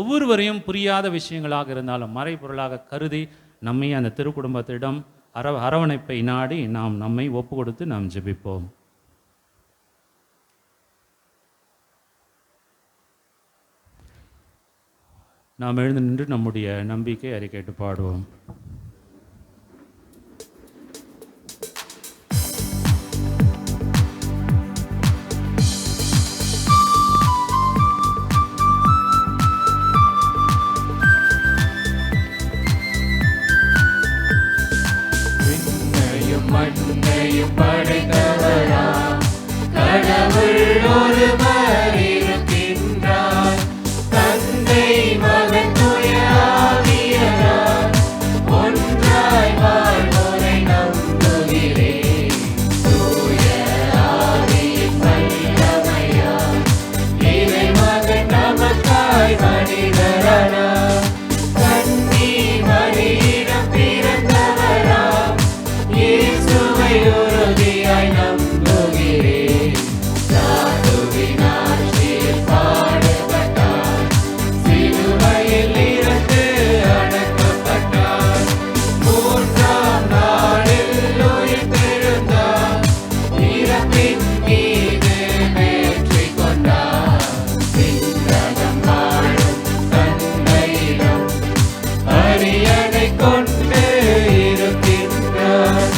ஒவ்வொருவரையும் புரியாத விஷயங்களாக இருந்தாலும் மறைபொருளாக கருதி நம்மை அந்த திருக்குடும்பத்திடம் அரவணைப்பை நாடி நாம் நம்மை ஒப்பு கொடுத்து நாம் ஜெபிப்போம். நாம் எழுந்து நின்று நம்முடைய நம்பிக்கை அறிக்கையிட்டு பாடுவோம். மண்ணையும் படைத்தவரா கடவுள் ஒருவர் இருக்கின்றார், தந்தை மகன் தூய ஆவியார் ஒன்றாய் வாழ்வோரை நம்புகிறேன். தூய ஆவியின் வல்லமையால் இறைமகன் நமக்காய் மனிதரானார், கன்னி மரியிடம் பிறந்தவரா இயேசுவை உறுதியாய் நம்புகிறேன். சாதுவின் ஆட்சியில் பாடுபட்டார், சிலுவையில் இருந்து அடக்கப்பட்டார், மூன்றாம் நாளில் உயிர்த்தெழுந்தார், இறப்பின் மீது வெற்றி கொண்டார். விண்ணகம் வாழும் தந்தையிடம் அரியணை கொண்டு இருக்கின்றார்,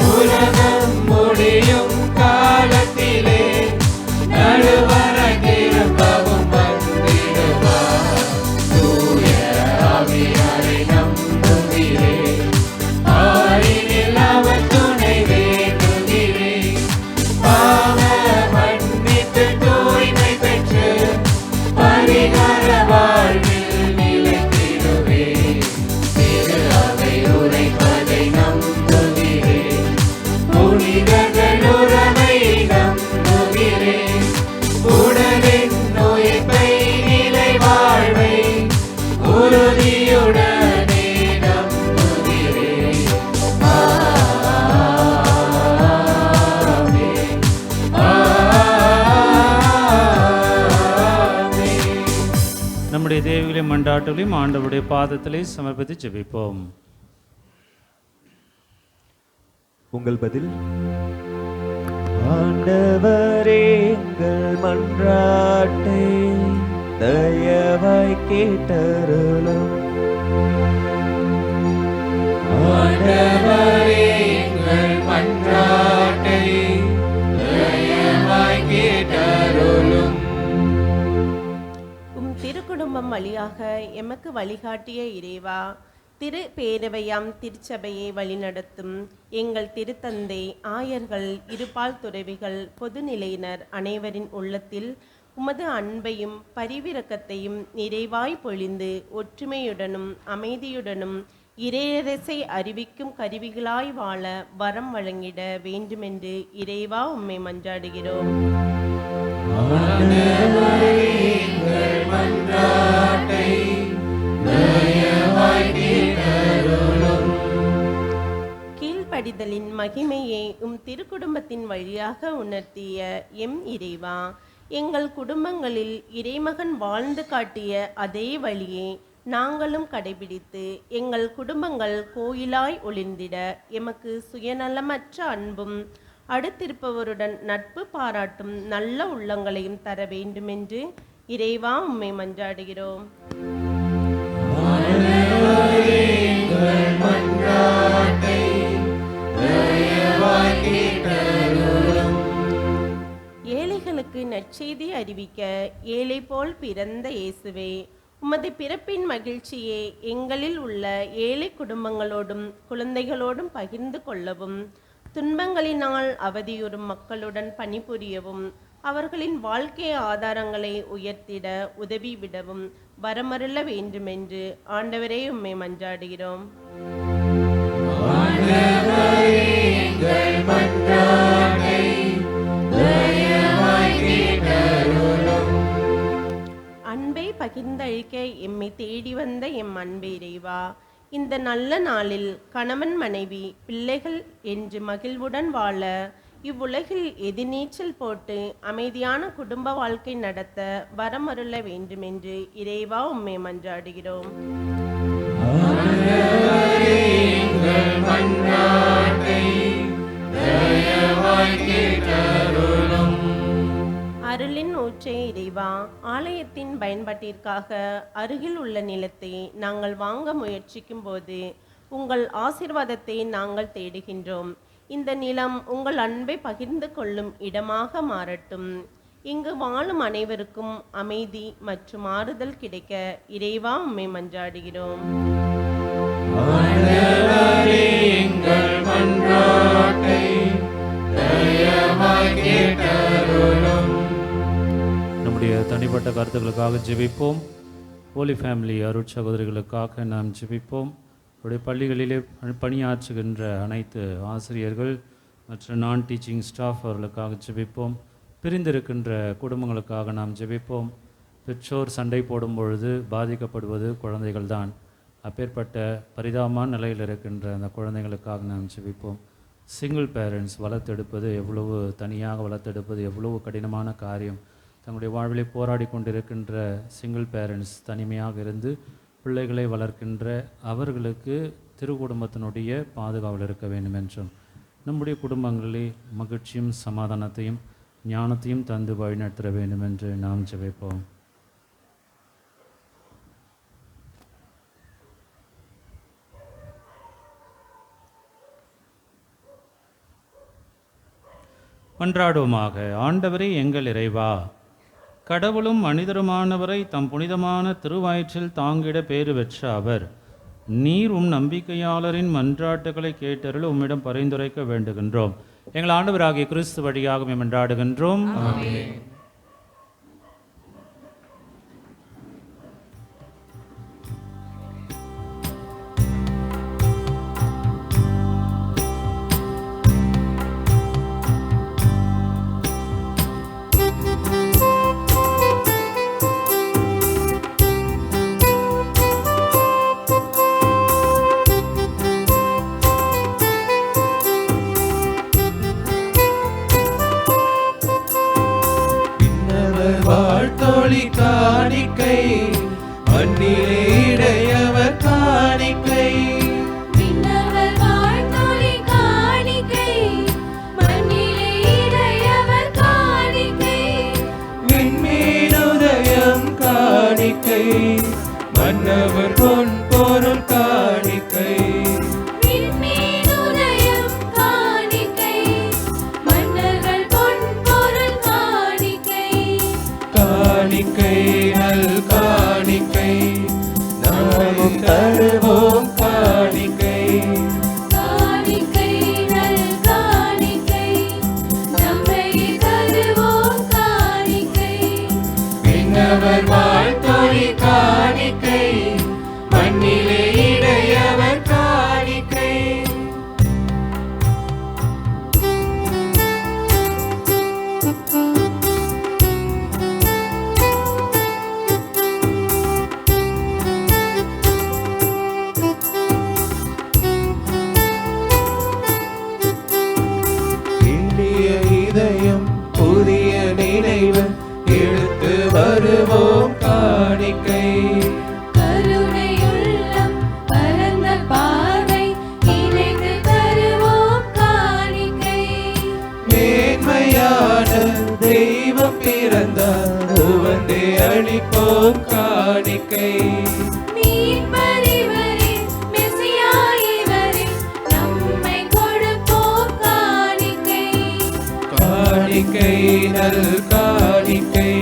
உலகம் முடியும் காலத்திலே நடுவராய் திரும்பவும் வந்திடுவார். தூய ஆவியாரை நம்புகிறேன், ஆயினில் அவர் துணை வேண்டுகிறேன். பாவ மன்னித்து தூய்மை பெற்று பரிகார வாழ்வில் நிலைத்திடுவேன். திரு அவை உரைப்பதை நம்புகிறேன், புனிதர்கள் உறவை நம்புகிறேன். உடலின் உயிர்ப்பை நிலை வாழ்வை உறுதியுடனே நம்புகிறேன். ஆமென். ஆமென். நம்முடைய தேவைகளையும் மன்றாட்டுகளையும் ஆண்டவருடைய பாதத்திலே சமர்ப்பித்து ஜெபிப்போம். உங்கள் பதில்: ஆண்டவரே எங்கள் மன்றாட்டை தயவாய் கேட்டருளும். ஆண்டவரே எங்கள் மன்றாட்டை தயவாய் கேட்டருளும். திருக்குடும்பம் வழியாக எமக்கு வழிகாட்டிய இறைவா, திரு பேரவையாம் திருச்சபையை வழிநடத்தும் எங்கள் திருத்தந்தை, ஆயர்கள், இருபால் துறவிகள், பொதுநிலையினர் அனைவரின் உள்ளத்தில் உமது அன்பையும் பரிவிரக்கத்தையும் நிறைவாய் பொழிந்து ஒற்றுமையுடனும் அமைதியுடனும் இறையரசை அறிவிக்கும் கருவிகளாய் வாழ வரம் வழங்கிட வேண்டுமென்று இறைவா உம்மை மன்றாடுகிறோம். கீழ்ப்படிதலின் மகிமையை உம் திருக்குடும்பத்தின் வழியாக உணர்த்திய எம் இறைவா, எங்கள் குடும்பங்களில் இறைமகன் வாழ்ந்து காட்டிய அதே வழியை நாங்களும் கடைபிடித்து எங்கள் குடும்பங்கள் கோயிலாய் ஒளிர்ந்திட எமக்கு சுயநலமற்ற அன்பும் அடுத்திருப்பவருடன் நட்பு பாராட்டும் நல்ல உள்ளங்களையும் தர வேண்டுமென்று இறைவா உம்மை மன்றாடுகிறோம். ஏழைகளுக்கு நற்செய்தி அறிவிக்க ஏழை போல் பிறந்த இயேசுவே, உமது பிறப்பின் மகிழ்ச்சியை எங்களில் உள்ள ஏழை குடும்பங்களோடும் குழந்தைகளோடும் பகிர்ந்து கொள்ளவும், துன்பங்களினால் அவதியுறும் மக்களுடன் பணிபுரியவும், அவர்களின் வாழ்க்கை ஆதாரங்களை உயர்த்திட உதவிவிடவும் வரமருள வேண்டுமென்று ஆண்டவரே உம்மை மன்றாடுகிறோம். அன்பை பகிர்ந்தழிக்க எம்மை தேடி வந்த எம் அன்பே இறைவா, இந்த நல்ல நாளில் கணவன் மனைவி பிள்ளைகள் என்று மகிழ்வுடன் வாழ இவ்வுலகில் எதிர்நீச்சல் போட்டு அமைதியான குடும்ப வாழ்க்கை நடத்த வரமருள வேண்டுமென்று இறைவா உம்மை மன்றாடுகிறோம். அருளின் ஊற்றே இறைவா, ஆலயத்தின் பயன்பாட்டிற்காக அருகில் உள்ள நிலத்தை நாங்கள் வாங்க முயற்சிக்கும் போது உங்கள் ஆசீர்வாதத்தை நாங்கள் தேடுகின்றோம். இந்த நிலம் உங்கள் அன்பை பகிர்ந்து கொள்ளும் இடமாக மாறட்டும். இங்கு வாழும் அனைவருக்கும் அமைதி மற்றும் ஆறுதல் கிடைக்க இறைவா உம்மை மன்றாடுகிறோம். நம்முடைய தனிப்பட்ட கருத்துக்களுக்காக ஜெபிப்போம். ஹோலி ஃபேமிலி அருட் சகோதரிகளுக்காக நாம் ஜெபிப்போம். நம்முடைய பள்ளிகளிலே பணியாற்றுகின்ற அனைத்து ஆசிரியர்கள் மற்றும் நான் டீச்சிங் ஸ்டாஃப் அவர்களுக்காக ஜெபிப்போம். பிரிந்திருக்கின்ற குடும்பங்களுக்காக நாம் ஜெபிப்போம். பெற்றோர் சண்டை போடும் பொழுது பாதிக்கப்படுவது குழந்தைகள் தான். அப்பேற்பட்ட பரிதாபமான நிலையில் இருக்கின்ற அந்த குழந்தைகளுக்காக நாம் ஜெபிப்போம். சிங்கிள் பேரண்ட்ஸ் வளர்த்தெடுப்பது எவ்வளவு, தனியாக வளர்த்தெடுப்பது எவ்வளவு கடினமான காரியம். தங்களுடைய வாழ்விலே போராடி கொண்டிருக்கின்ற சிங்கிள் பேரண்ட்ஸ் தனிமையாக இருந்து பிள்ளைகளை வளர்க்கின்ற அவர்களுக்கு திருக்குடும்பத்தினுடைய பாதுகாவல் இருக்க வேண்டும் என்றும், நம்முடைய குடும்பங்களிலே மகிழ்ச்சியும் சமாதானத்தையும் ஞானத்தையும் தந்து வழிநடத்த வேண்டும் என்று நாம் ஜெபிப்போம். மன்றாடுவோமாக. ஆண்டவரே எங்கள் இறைவா, கடவுளும் மனிதருமானவரை தம் புனிதமான திருவயிற்றில் தாங்கிட பேறு பெற்ற அவர், நீர் நம்பிக்கையாளரின் மன்றாட்டுகளை கேட்டருள் உம்மிடம் பரிந்துரைக்க வேண்டுகின்றோம். எங்கள் ஆண்டவராகிய கிறிஸ்து வழியாக மன்றாடுகின்றோம். காணிக்கை மண்ணிலே இடையவர் காணிக்கை, விண்ணவர் வாழ்த்தொழி காணிக்கை மண்ணிலே இடையவர் காணிக்கை, விண்மீனுதயம் காணிக்கை மன்னவர் பொன் பொருள் காணிக்கை, விண்மீனுதயம் காணிக்கை மன்னர்கள் பொன் பொருள் காணிக்கை, காணிக்கை நல் காணிக்கை நாமும் தருவோம் காணிக்கை காணிக்கை நல் காணிக்கை நம்மை தருவோம் காணிக்கை விண்ணவர் வாழ்த்தொழி காணிக்கை மண்ணிலே இடையவர் காணிக்கை இந்திய இதயம் புதிய நினைவு எடுத்து வருவோம் காணிக்கை கருணை உள்ளம் பரந்த பார்வை இணைந்து தருவோம் காணிக்கை மேன்மையான தெய்வம் பிறந்தார் உவந்தே அளிப்போம் காணிக்கை மீட்பர் இவரே மெசியா இவரே நம்மை கொடுப்போம் காணிக்கை காணிக்கை நல் காணிக்கை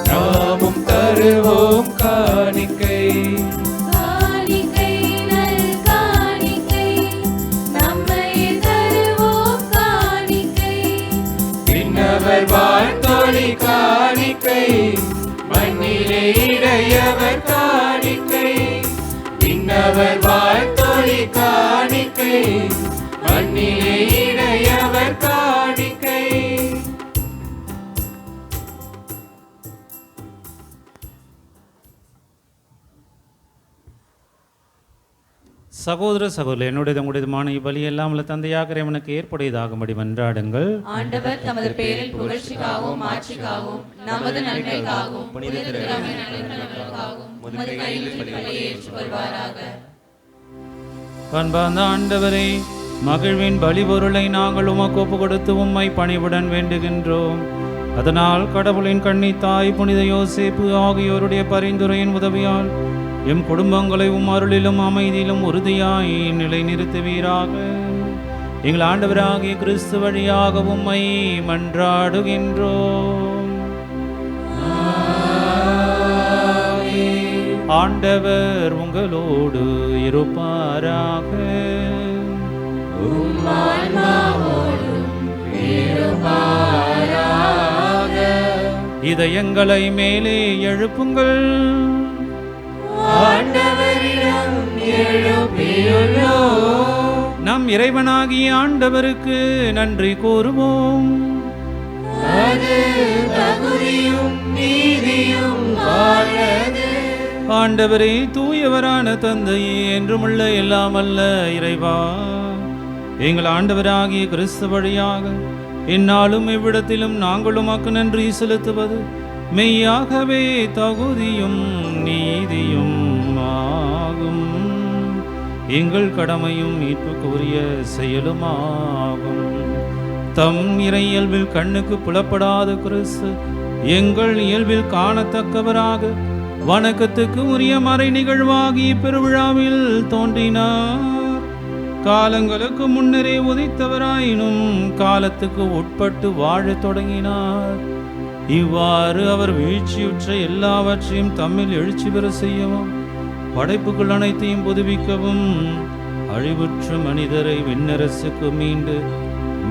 நாமும் தருவோம் காணிக்கை காணிக்கை நல் காணிக்கை நம்மை தருவோம் காணிக்கை விண்ணவர் வாழ்த்தொழி காணிக்கை மண்ணிலே இடையவர் காணிக்கை விண்ணவர் வாழ்த்தொழி காணிக்கை மண்ணிலே இடையவர் காணிக்கை சகோதர சகோதரர் என்னுடைய உங்களுடையதுமான இவ்வழி எல்லாம் உள்ள தந்தையாக இறைவனுக்கு ஏற்புடையதாகும்படி மன்றாடுங்கள். ஆண்டவர் தமது பேரில் புகழ்ச்சிக்காகவும் மாட்சிக்காகவும் நமது நன்மைக்காகவும் புனித திருத்தந்தை நலனுக்காகவும் உமது கையில் பலியை ஏற்றுக்கொள்வாராக. அன்பார்ந்த ஆண்டவரே, மகிழ்வின் பலிபொருளை நாங்கள் உமக்கு ஒப்பு கொடுத்து உம்மை பணிவுடன் வேண்டுகின்றோம். அதனால் கடவுளின் கன்னி தாய் புனித யோசேப்பு ஆகியோருடைய பரிந்துரையின் உதவியால் எம் குடும்பங்களை அருளிலும் அமைதியிலும் உறுதியாய் நிலைநிறுத்துவீராக. எங்கள் ஆண்டவராகிய கிறிஸ்து வழியாக உம்மை மன்றாடுகின்றோம். ஆண்டவர் உங்களோடு இருப்பாராக. இதயங்களை மேலே எழுப்புங்கள். ஆண்டவரிடம் எழுப்பியுள்ளோம். நம் இறைவனாகிய ஆண்டவருக்கு நன்றி கூறுவோம். அது தகுதியும் நீதியும் ஆனது. ஆண்டவரே, தூயவரான தந்தையே, என்றுமுள்ள எல்லாம் அல்ல இறைவா, எங்கள் ஆண்டவராகிய கிறிஸ்து வழியாக இந்நாளும் இவ்விடத்திலும் நாங்கள் உமக்கு நன்றி செலுத்துவது மெய்யாகவே தகுதியும் நீதியும் ஆகும். எங்கள் கடமையும் மீட்புக்குரிய செயலுமாகும். தம் இறை இயல்பில் கண்ணுக்கு புலப்படாத கிறிஸ்து எங்கள் இயல்பில் காணத்தக்கவராக வணக்கத்துக்கு உரிய மறை நிகழ்வாகி பெருவிழாவில் தோன்றினார். காலங்களுக்கு முன்னரே உதித்தவராயினும் காலத்துக்கு உட்பட்டு வாழத் தொடங்கினார். இவ்வாறு அவர் வீழ்ச்சியுற்ற எல்லாவற்றையும் தம்மில் எழுச்சி பெற செய்யவும், படைப்புகள் அனைத்தையும் புதுப்பிக்கவும், அழிவுற்ற மனிதரை விண்ணரசுக்கு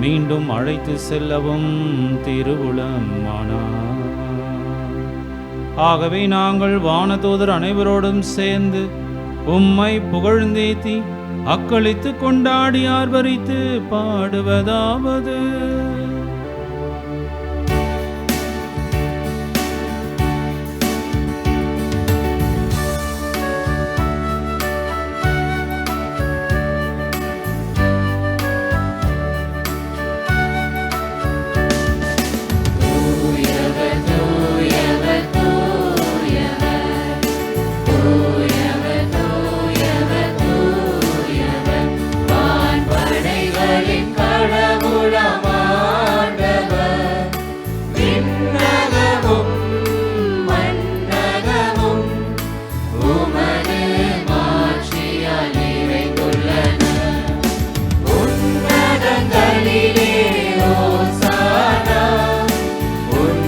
மீண்டும் அழைத்து செல்லவும் திருவுளமானார். ஆகவே நாங்கள் வானதூதர் அனைவரோடும் சேர்ந்து உம்மை புகழ்ந்தேத்தி அக்களித்து கொண்டாடி ஆர்ப்பரித்து பாடுவதாவது: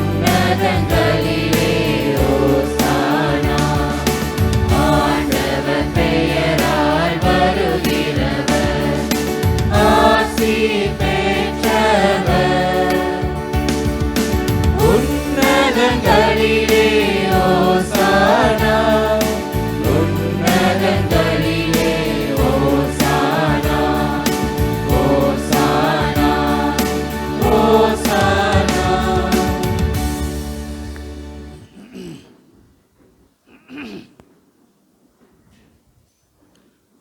உன்னதங்களிலே உன்னதங்களிலே ஓசானா, உன்னதங்களிலே ஓசானா, ஓசானா, ஓசானா.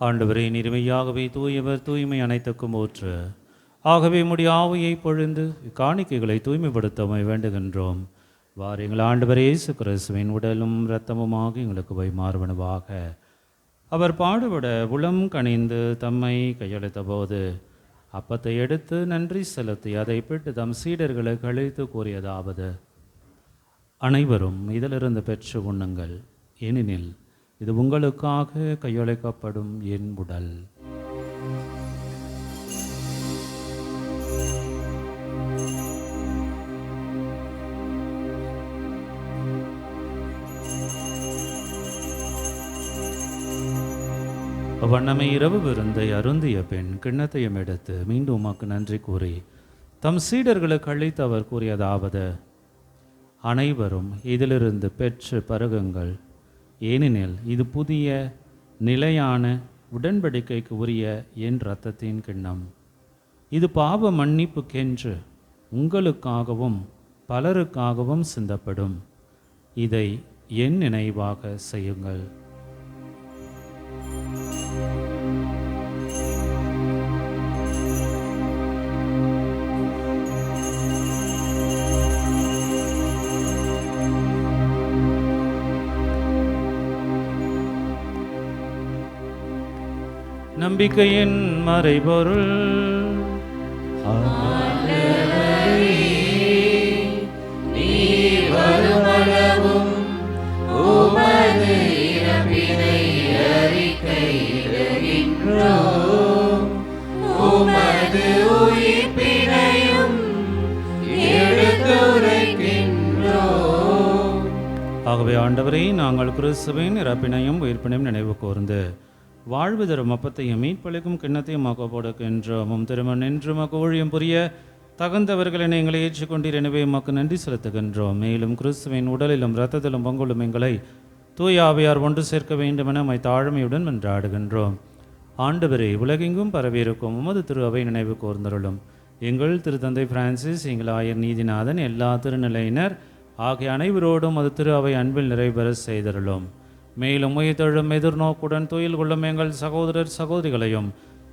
ஆண்டவரே, நிறுமையாகவே தூயவர், தூய்மை அனைத்துக்கும் ஊற்று. ஆகவே உம்முடைய ஆவியை பொழிந்து இக்காணிக்கைகளை தூய்மைப்படுத்த வேண்டுகின்றோம். வாருங்கள் ஆண்டவரே, இயேசு கிறிஸ்துவின் உடலும் இரத்தமுமாக எங்களுக்கு போய் மாறுவனவாக. அவர் பாடுபட உளம் கனிந்து தம்மை கையளித்த போது அப்பத்தை எடுத்து நன்றி செலுத்தி அதை பிட்டு தம் சீடர்களுக்கு அழைத்து கூறியதாவது: அனைவரும் இதிலிருந்து பெற்று உண்ணுங்கள், ஏனெனில் இது உங்களுக்காக கையளிக்கப்படும் என் உடல். அவ்வண்ணமே இரவு விருந்தை அருந்திய பெண் கிண்ணத்தையும் எடுத்து மீண்டும் உமக்கு நன்றி கூறி தம் சீடர்களுக்கு அளித்து அவர் கூறியதாவது: அனைவரும் இதிலிருந்து பெற்று பருகுங்கள், ஏனெனில் இது புதிய நிலையான உடன்படிக்கைக்கு உரிய என் இரத்தத்தின் கிண்ணம். இது பாவ மன்னிப்புக்கென்று உங்களுக்காகவும் பலருக்காகவும் சிந்தப்படும். இதை என் நினைவாக செய்யுங்கள். நம்பிக்கையின் மறைபொருள். நீர் வருமளவும் உமது இறப்பினை அறிக்கையிடுகின்றோம், உமது உயிர்ப்பினையும் எடுத்துரைக்கின்றோம். ஆகவே ஆண்டவரே, நாங்கள் கிறிஸ்துவின் இறப்பினையும் உயிர்ப்பினையும் நினைவு கூர்ந்து வாழ்வு தரும் அப்பத்தையும் மீட்பளிக்கும் கிண்ணத்தையும் கொடுக்கின்றோம். திருமண் என்று மக்கு ஊழியம் புரிய தகுந்தவர்களை எங்களை ஏற்றுக்கொண்டீர். எனவே மக்கு நன்றி செலுத்துகின்றோம். மேலும் கிறிஸ்துவின் உடலிலும் இரத்தத்திலும் பங்குள்ளும் எங்களை தூய ஆவியார் ஒன்று சேர்க்க வேண்டும் என மை தாழ்மையுடன் மன்றாடுகின்றோம். ஆண்டவரே, உலகெங்கும் பரவியிருக்கும் உமது திரு அவை நினைவு கூர்ந்தருளும். எங்கள் திருத்தந்தை பிரான்சிஸ், எங்கள் ஆயர் நீதிநாதன், எல்லா திருநிலையினர் ஆகிய அனைவரோடும் அது திரு அவை அன்பில் நிறைவேற செய்தருளும். மேலும் உயிர்த்தெழும் எதிர்நோக்குடன் துயில் கொள்ளும் எங்கள் சகோதரர் சகோதரிகளையும்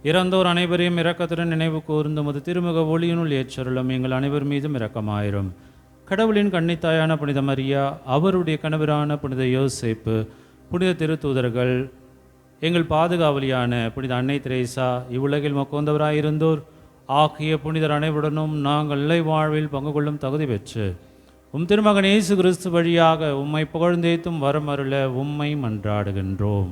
இறந்தோர் அனைவரையும் இரக்கத்துடன் நினைவு கூர்ந்து அது திருமுக ஒளியினுள் ஏற்றருளும். எங்கள் அனைவர் மீதும் இரக்கமாயிரும். கடவுளின் கன்னித்தாயான புனித மரியா, அவருடைய கணவரான புனித யோசேப்பு, புனித திருத்தூதர்கள், எங்கள் பாதுகாவலியான புனித அன்னை தெரேசா, இவ்வுலகில் மொக்கோந்தவராயிருந்தோர் ஆகிய புனிதர் அனைவருடனும் நாங்கள் நிலை வாழ்வில் பங்கு கொள்ளும் தகுதி பெற்று திருமகன் இயேசு கிறிஸ்து வழியாக உம்மை புகழ்ந்தேத்தும் வரம் அருள உம்மை மன்றாடுகின்றோம்.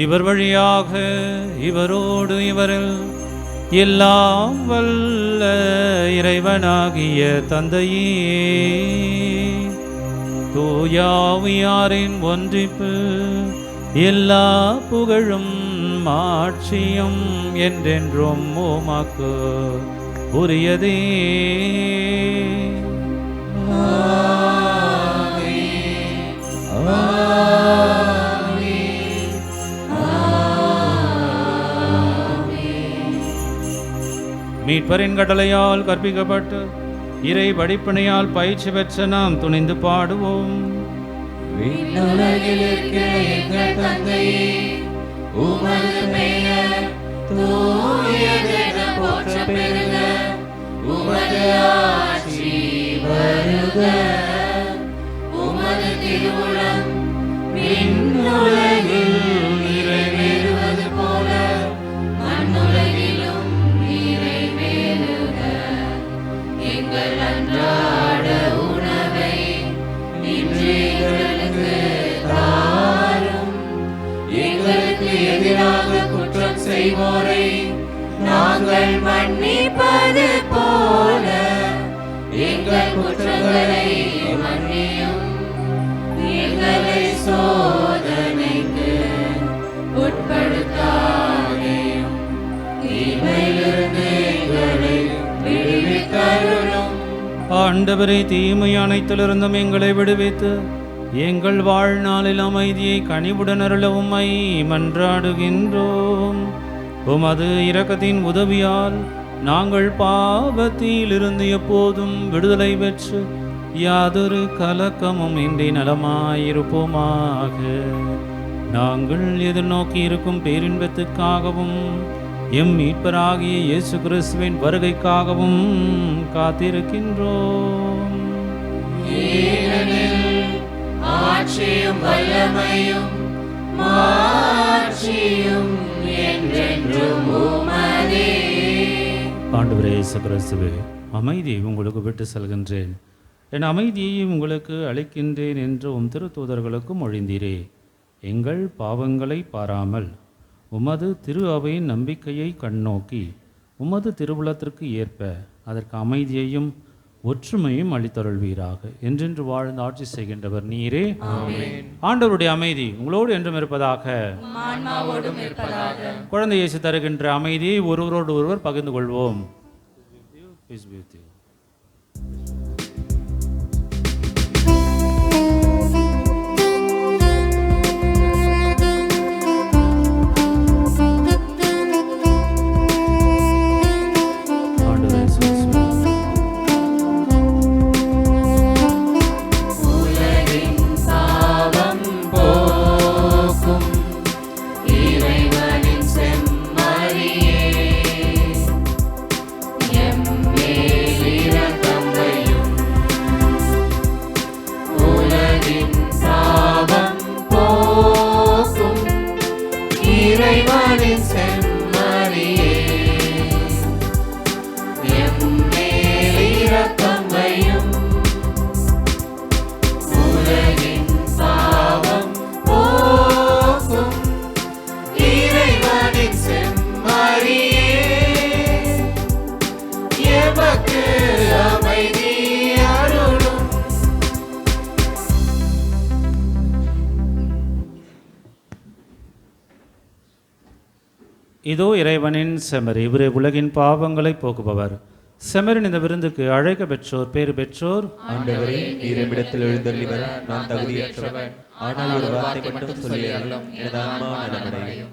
இவர் வழியாக இவரோடு இவரில் எல்லாம் வல்ல இறைவனாகிய தந்தையே, தூயாவியாரின் ஒன்றிப்பு எல்லா புகழும் ஆட்சியும் என்றென்றும் உமக்கு உரியதே. மீட்பரின் கட்டளையால் கற்பிக்கப்பட்டு இறை படிப்பினையால் பயிற்சி பெற்ற நாம் துணிந்து பாடுவோம். விண்ணுலகில் இருக்கிற எங்கள் தந்தையே, உமது பெயர் தூயதென போற்றப் பெறுக, உமது ஆட்சி வருக, உமது திருவுளம் விண்ணுலகில் நிறைவேறுவது போல மண்ணுலகிலும் நிறைவேறுக. எங்கள் அன்றாட உணவை இன்று எங்களுக்கு தாரும். எங்களுக்கு எதிராக குற்றம் செய்வோரை நாங்கள் மன்னிப்பது போல எங்கள் குற்றங்களை மன்னியும். எங்களை சோதனைக்கு உட்படுத்தாதேயும், தீமை ஆண்டவரே, தீமை அனைத்திலிருந்தும் எங்களை விடுவித்து எங்கள் வாழ்நாளில் அமைதியை கனிவுடன் அருள உம்மை மன்றாடுகின்றோம். உமது இரக்கத்தின் உதவியால் நாங்கள் பாவத்திலிருந்து எப்போதும் விடுதலை பெற்று யாதொரு கலக்கமும் இன்றி நலமாயிருப்போமாக. நாங்கள் எதிர்நோக்கி இருக்கும் பேரின்பத்துக்காகவும் எம் மீட்பராகிய இயேசு கிறிஸ்துவின் வருகைக்காகவும் காத்திருக்கின்றோம். ஆட்சியும் வல்லமையும் மாட்சியும் என்றென்றும் உமதே. ஆண்டவரே இயேசு கிறிஸ்துவே, அமைதியை உங்களுக்கு விட்டு செல்கின்றேன், என் அமைதியை உங்களுக்கு அளிக்கின்றேன் என்று உம் திருத்தூதர்களுக்கு மொழிந்தீரே. எங்கள் பாவங்களை பாராமல் உமது திரு அவையின் நம்பிக்கையை கண்ணோக்கி உமது திருவுளத்திற்கு ஏற்ப அதற்கு அமைதியையும் ஒற்றுமையும் அளித்தருள்வீராக. என்றென்று வாழ்ந்து ஆட்சி செய்கின்றவர் நீரே. ஆண்டவருடைய அமைதி உங்களோடு என்றும் இருப்பதாக. குழந்தை இயேசு தருகின்ற அமைதியை ஒருவரோடு ஒருவர் பகிர்ந்து கொள்வோம். Peace be with you. இதோ இறைவனின் செமர், இவரே உலகின் பாவங்களை போக்குபவர். செமரின் இந்த விருந்துக்கு அழைக்க பெற்றோர் பேறு பெற்றோர். ஆண்டவரே, நீரிடத்தில் எழுந்தருளி வர நான் தகுதியற்றவன், ஆனால் ஒரு வார்த்தை மட்டும் சொல்லி அருளும், எனது ஆன்மா நலமடையும்.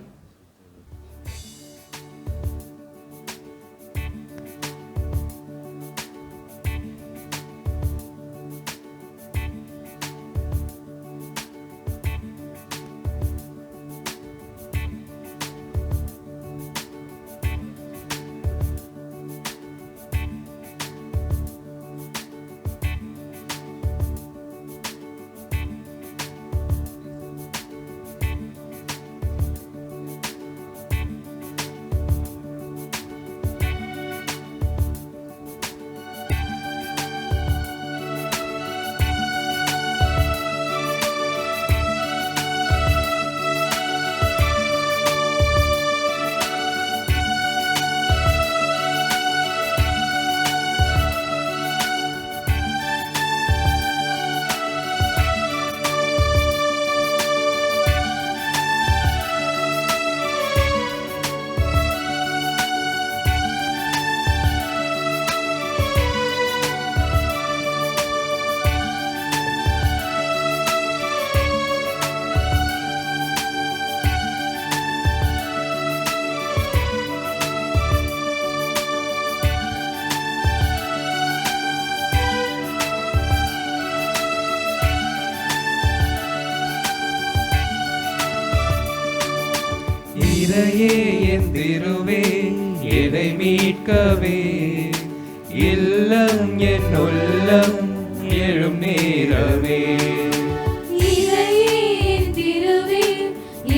இறையே என் திருவே என்னை மீட்கவே, இல்லம் என் உள்ளம் எழும் நேரமே. இறையே என் திருவே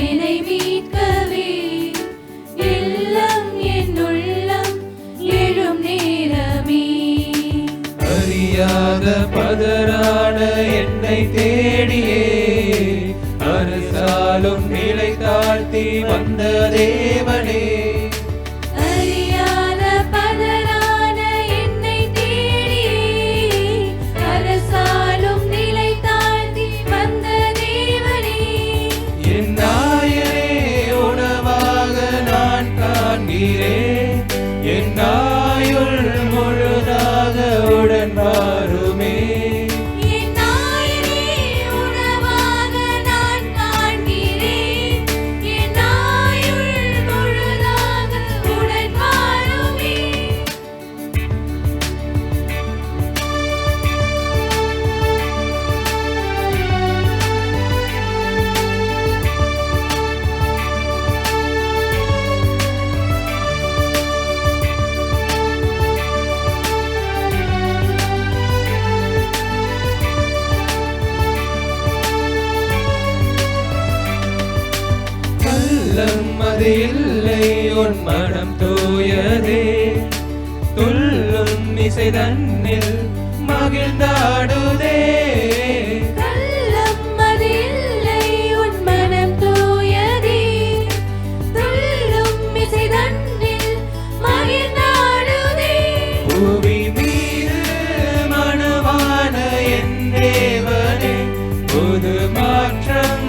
என்னை மீட்கவே, இல்லம் என் உள்ளம் எழும் நேரமே. அறியாத பதரான என்னை தேடியே அரசாலும் நிலை தாழ்த்தி வந்த தேவனே. அறியாத பதரான என்னை தேடியே அரசாலும் நிலை தாழ்த்தி வந்த தேவனே. என் நாயனே உணவாக நான் காண்கிறேன், என் நாயுள் முழுதாக உடன் வாரு. மனம் தூயதே துள்ளும் இசை தன்னில் மகிழ்ந்தாடுதே கள்ளம் அதில்லை உன் மனம் தூயதே துள்ளும் இசை தன்னில் மகிழ்ந்தாடுதே புவி மீது மணவான என் தேவனே புது மாற்றம்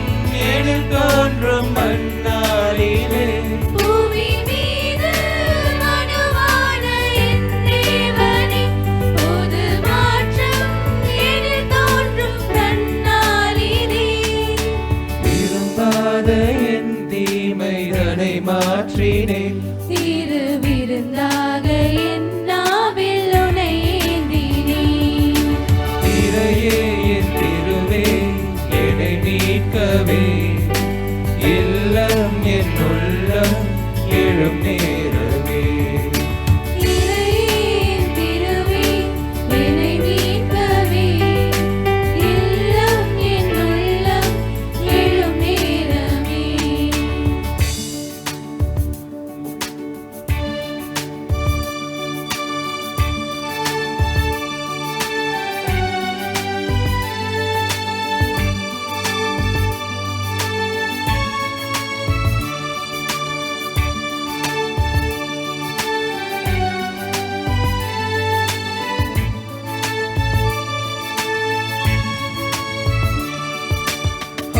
எழில் தோன்றும் மண்ணாளிலே பூமி மீது மணவான என் தேவனே புது மாற்றம் எழில் தோன்றும் நன்னாளிலே விரும்பாத என் தீமைதனை மாற்றினேன் திரு விருந்தாக என் நாவில் உனை ஏந்தினேன் திரையே என் திருவே என்னை மீட்கவே இல்லம் என் உள்ளம் எழும் நேரமே இறையின் திருவே என்னை மீட்கவே இல்லம் என் உள்ளம் எழும் நேரமே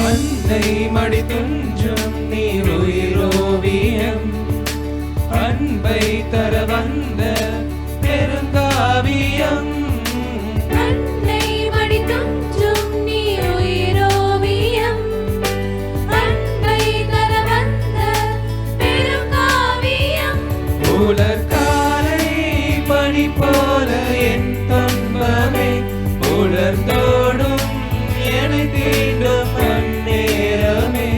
அன்னை மடி துஞ்சும் நீர் உயிரோவியம் அன்பை தர வந்த பெருங்காவியம் அன்னை மடி துஞ்சும் நீ உயிரோவியம் அன்பை தர வந்த பெருங்காவியம் உலர்காலை பனி போல என் துன்பமே உலர்ந்தோடும் என்னை தீண்டும் அந்நேரமே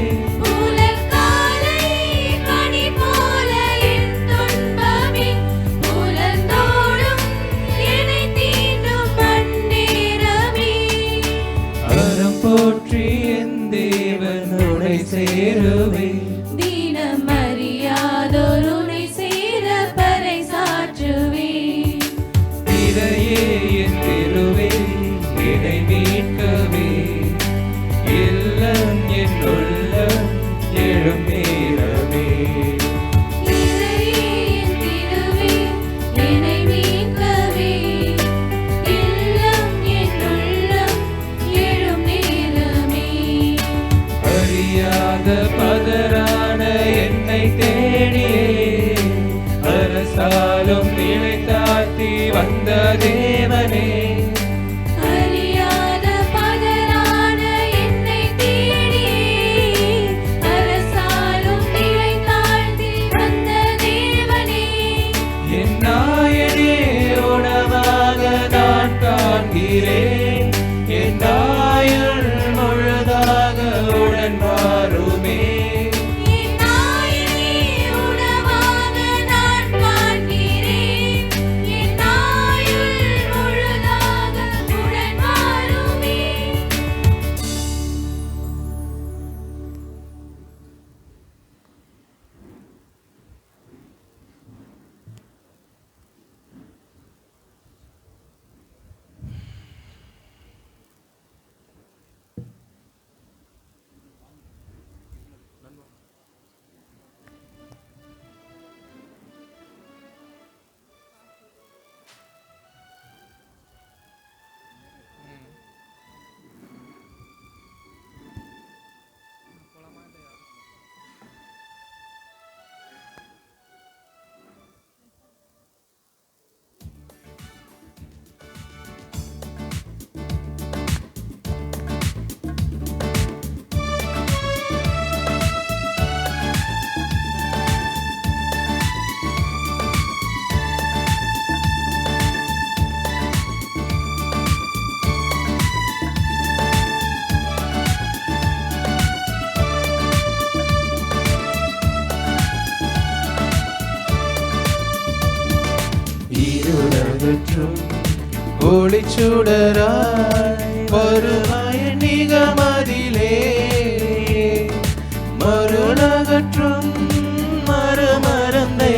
உலர்காலை பனி போல என் துன்பமே உலர்ந்தோடும் என்னை தீண்டும் அந்நேரமே அறம் போற்றி என் தேவனுடை சேருவே தீனம் அறியாதோருனை சேர பறை சாற்றுவே திரையே என் திருவே என்னை மீட்கவே இல்லம் என் உள்ளம் எழும் நேரமே இறையின் திருவே என்னை மீட்கவே இல்லம் என் உள்ளம் எழும் நேரமே அறியாத பதரான என்னை தேடியே அரசாலும் நிலைத்தாழ்த்தி வந்த தேவனே அறியாத பதரான என்னை தேடியே அரசாலும் நிலை தாழ்த்தி வந்த தேவனே என் நாயனே உணவாக நான் காண்கிறேன் என் ஆயுள் முழுதாக உடன் வாருமே என் நாயனே உணவாக நான் காண்கிறேன் என் ஆயுள் முழுதாக உடன் வாருமே இருளகற்றும் ஒளிச்சுடராய் வருவாய் நிகமதிலே மருளகற்றும் மறுமருந்தை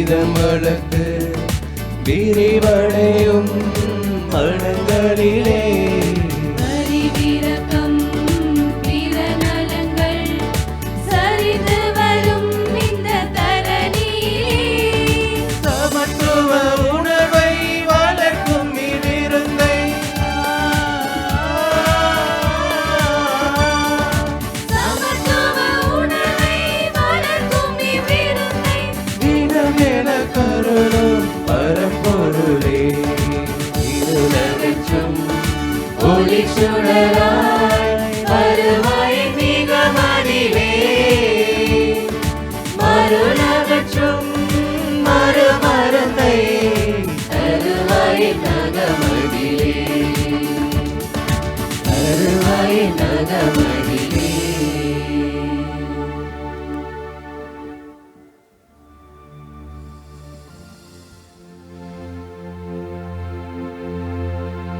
வீதம் வளர்த்து விரிவடையும் மனங்களிலே பரிவிரக்கம் பிறநலங்கள் சரிந்து வரும் இந்த தரணியிலே சமத்துவ உணர்வை வளர்க்கும் இவ்விருந்தை சமத்துவ உணர்வை வளர்க்கும் இவ்விருந்தை தினமென கருளும் பரம்பொருளே இருளகற்றும் ஒளி சுடராய் வருவாய் மிக மதிலே மருளகற்றும் மறுமருந்தை தருவாய் நகமதிலே தருவாய் நகமதிலே.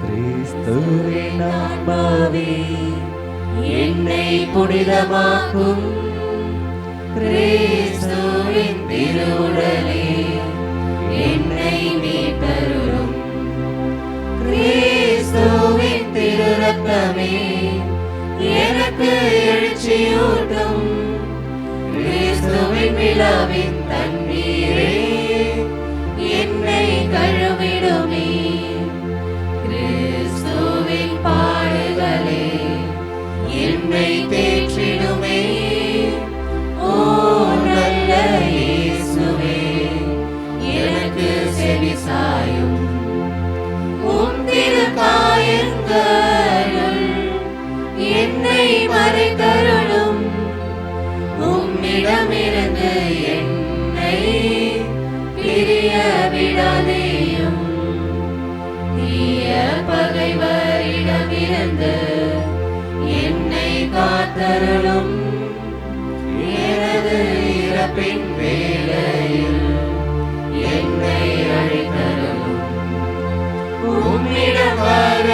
கிறிஸ்துவின் ஆன்மாவே என்னை புனிதமாக்கும் கிறிஸ்துவின் திருவுடலே என்னை மீட்டருளும் கிறிஸ்துவின் திருரத்தமே எனக்கு எழுச்சியூட்டும் கிறிஸ்துவின் விழாவின் தண்ணீரே என்னை கழுவிடுமே கிறிஸ்துவின் பாடுகளே என்னை தேற்றிடுமே. ஓ நல்ல இயேசுவே எனக்கு செவிசாயும் உம் திருக்காயங்களுள் என்னை மறைத்தருளும் உம்மிடமிருந்து என்னை பிரிய விடாதேயும் தீய பகைவரிடமிருந்து என்னை காத்தருளும் எனது இறப்பின் வேளையில் என்னை அழைத்தருளும் உம்மிடம் வர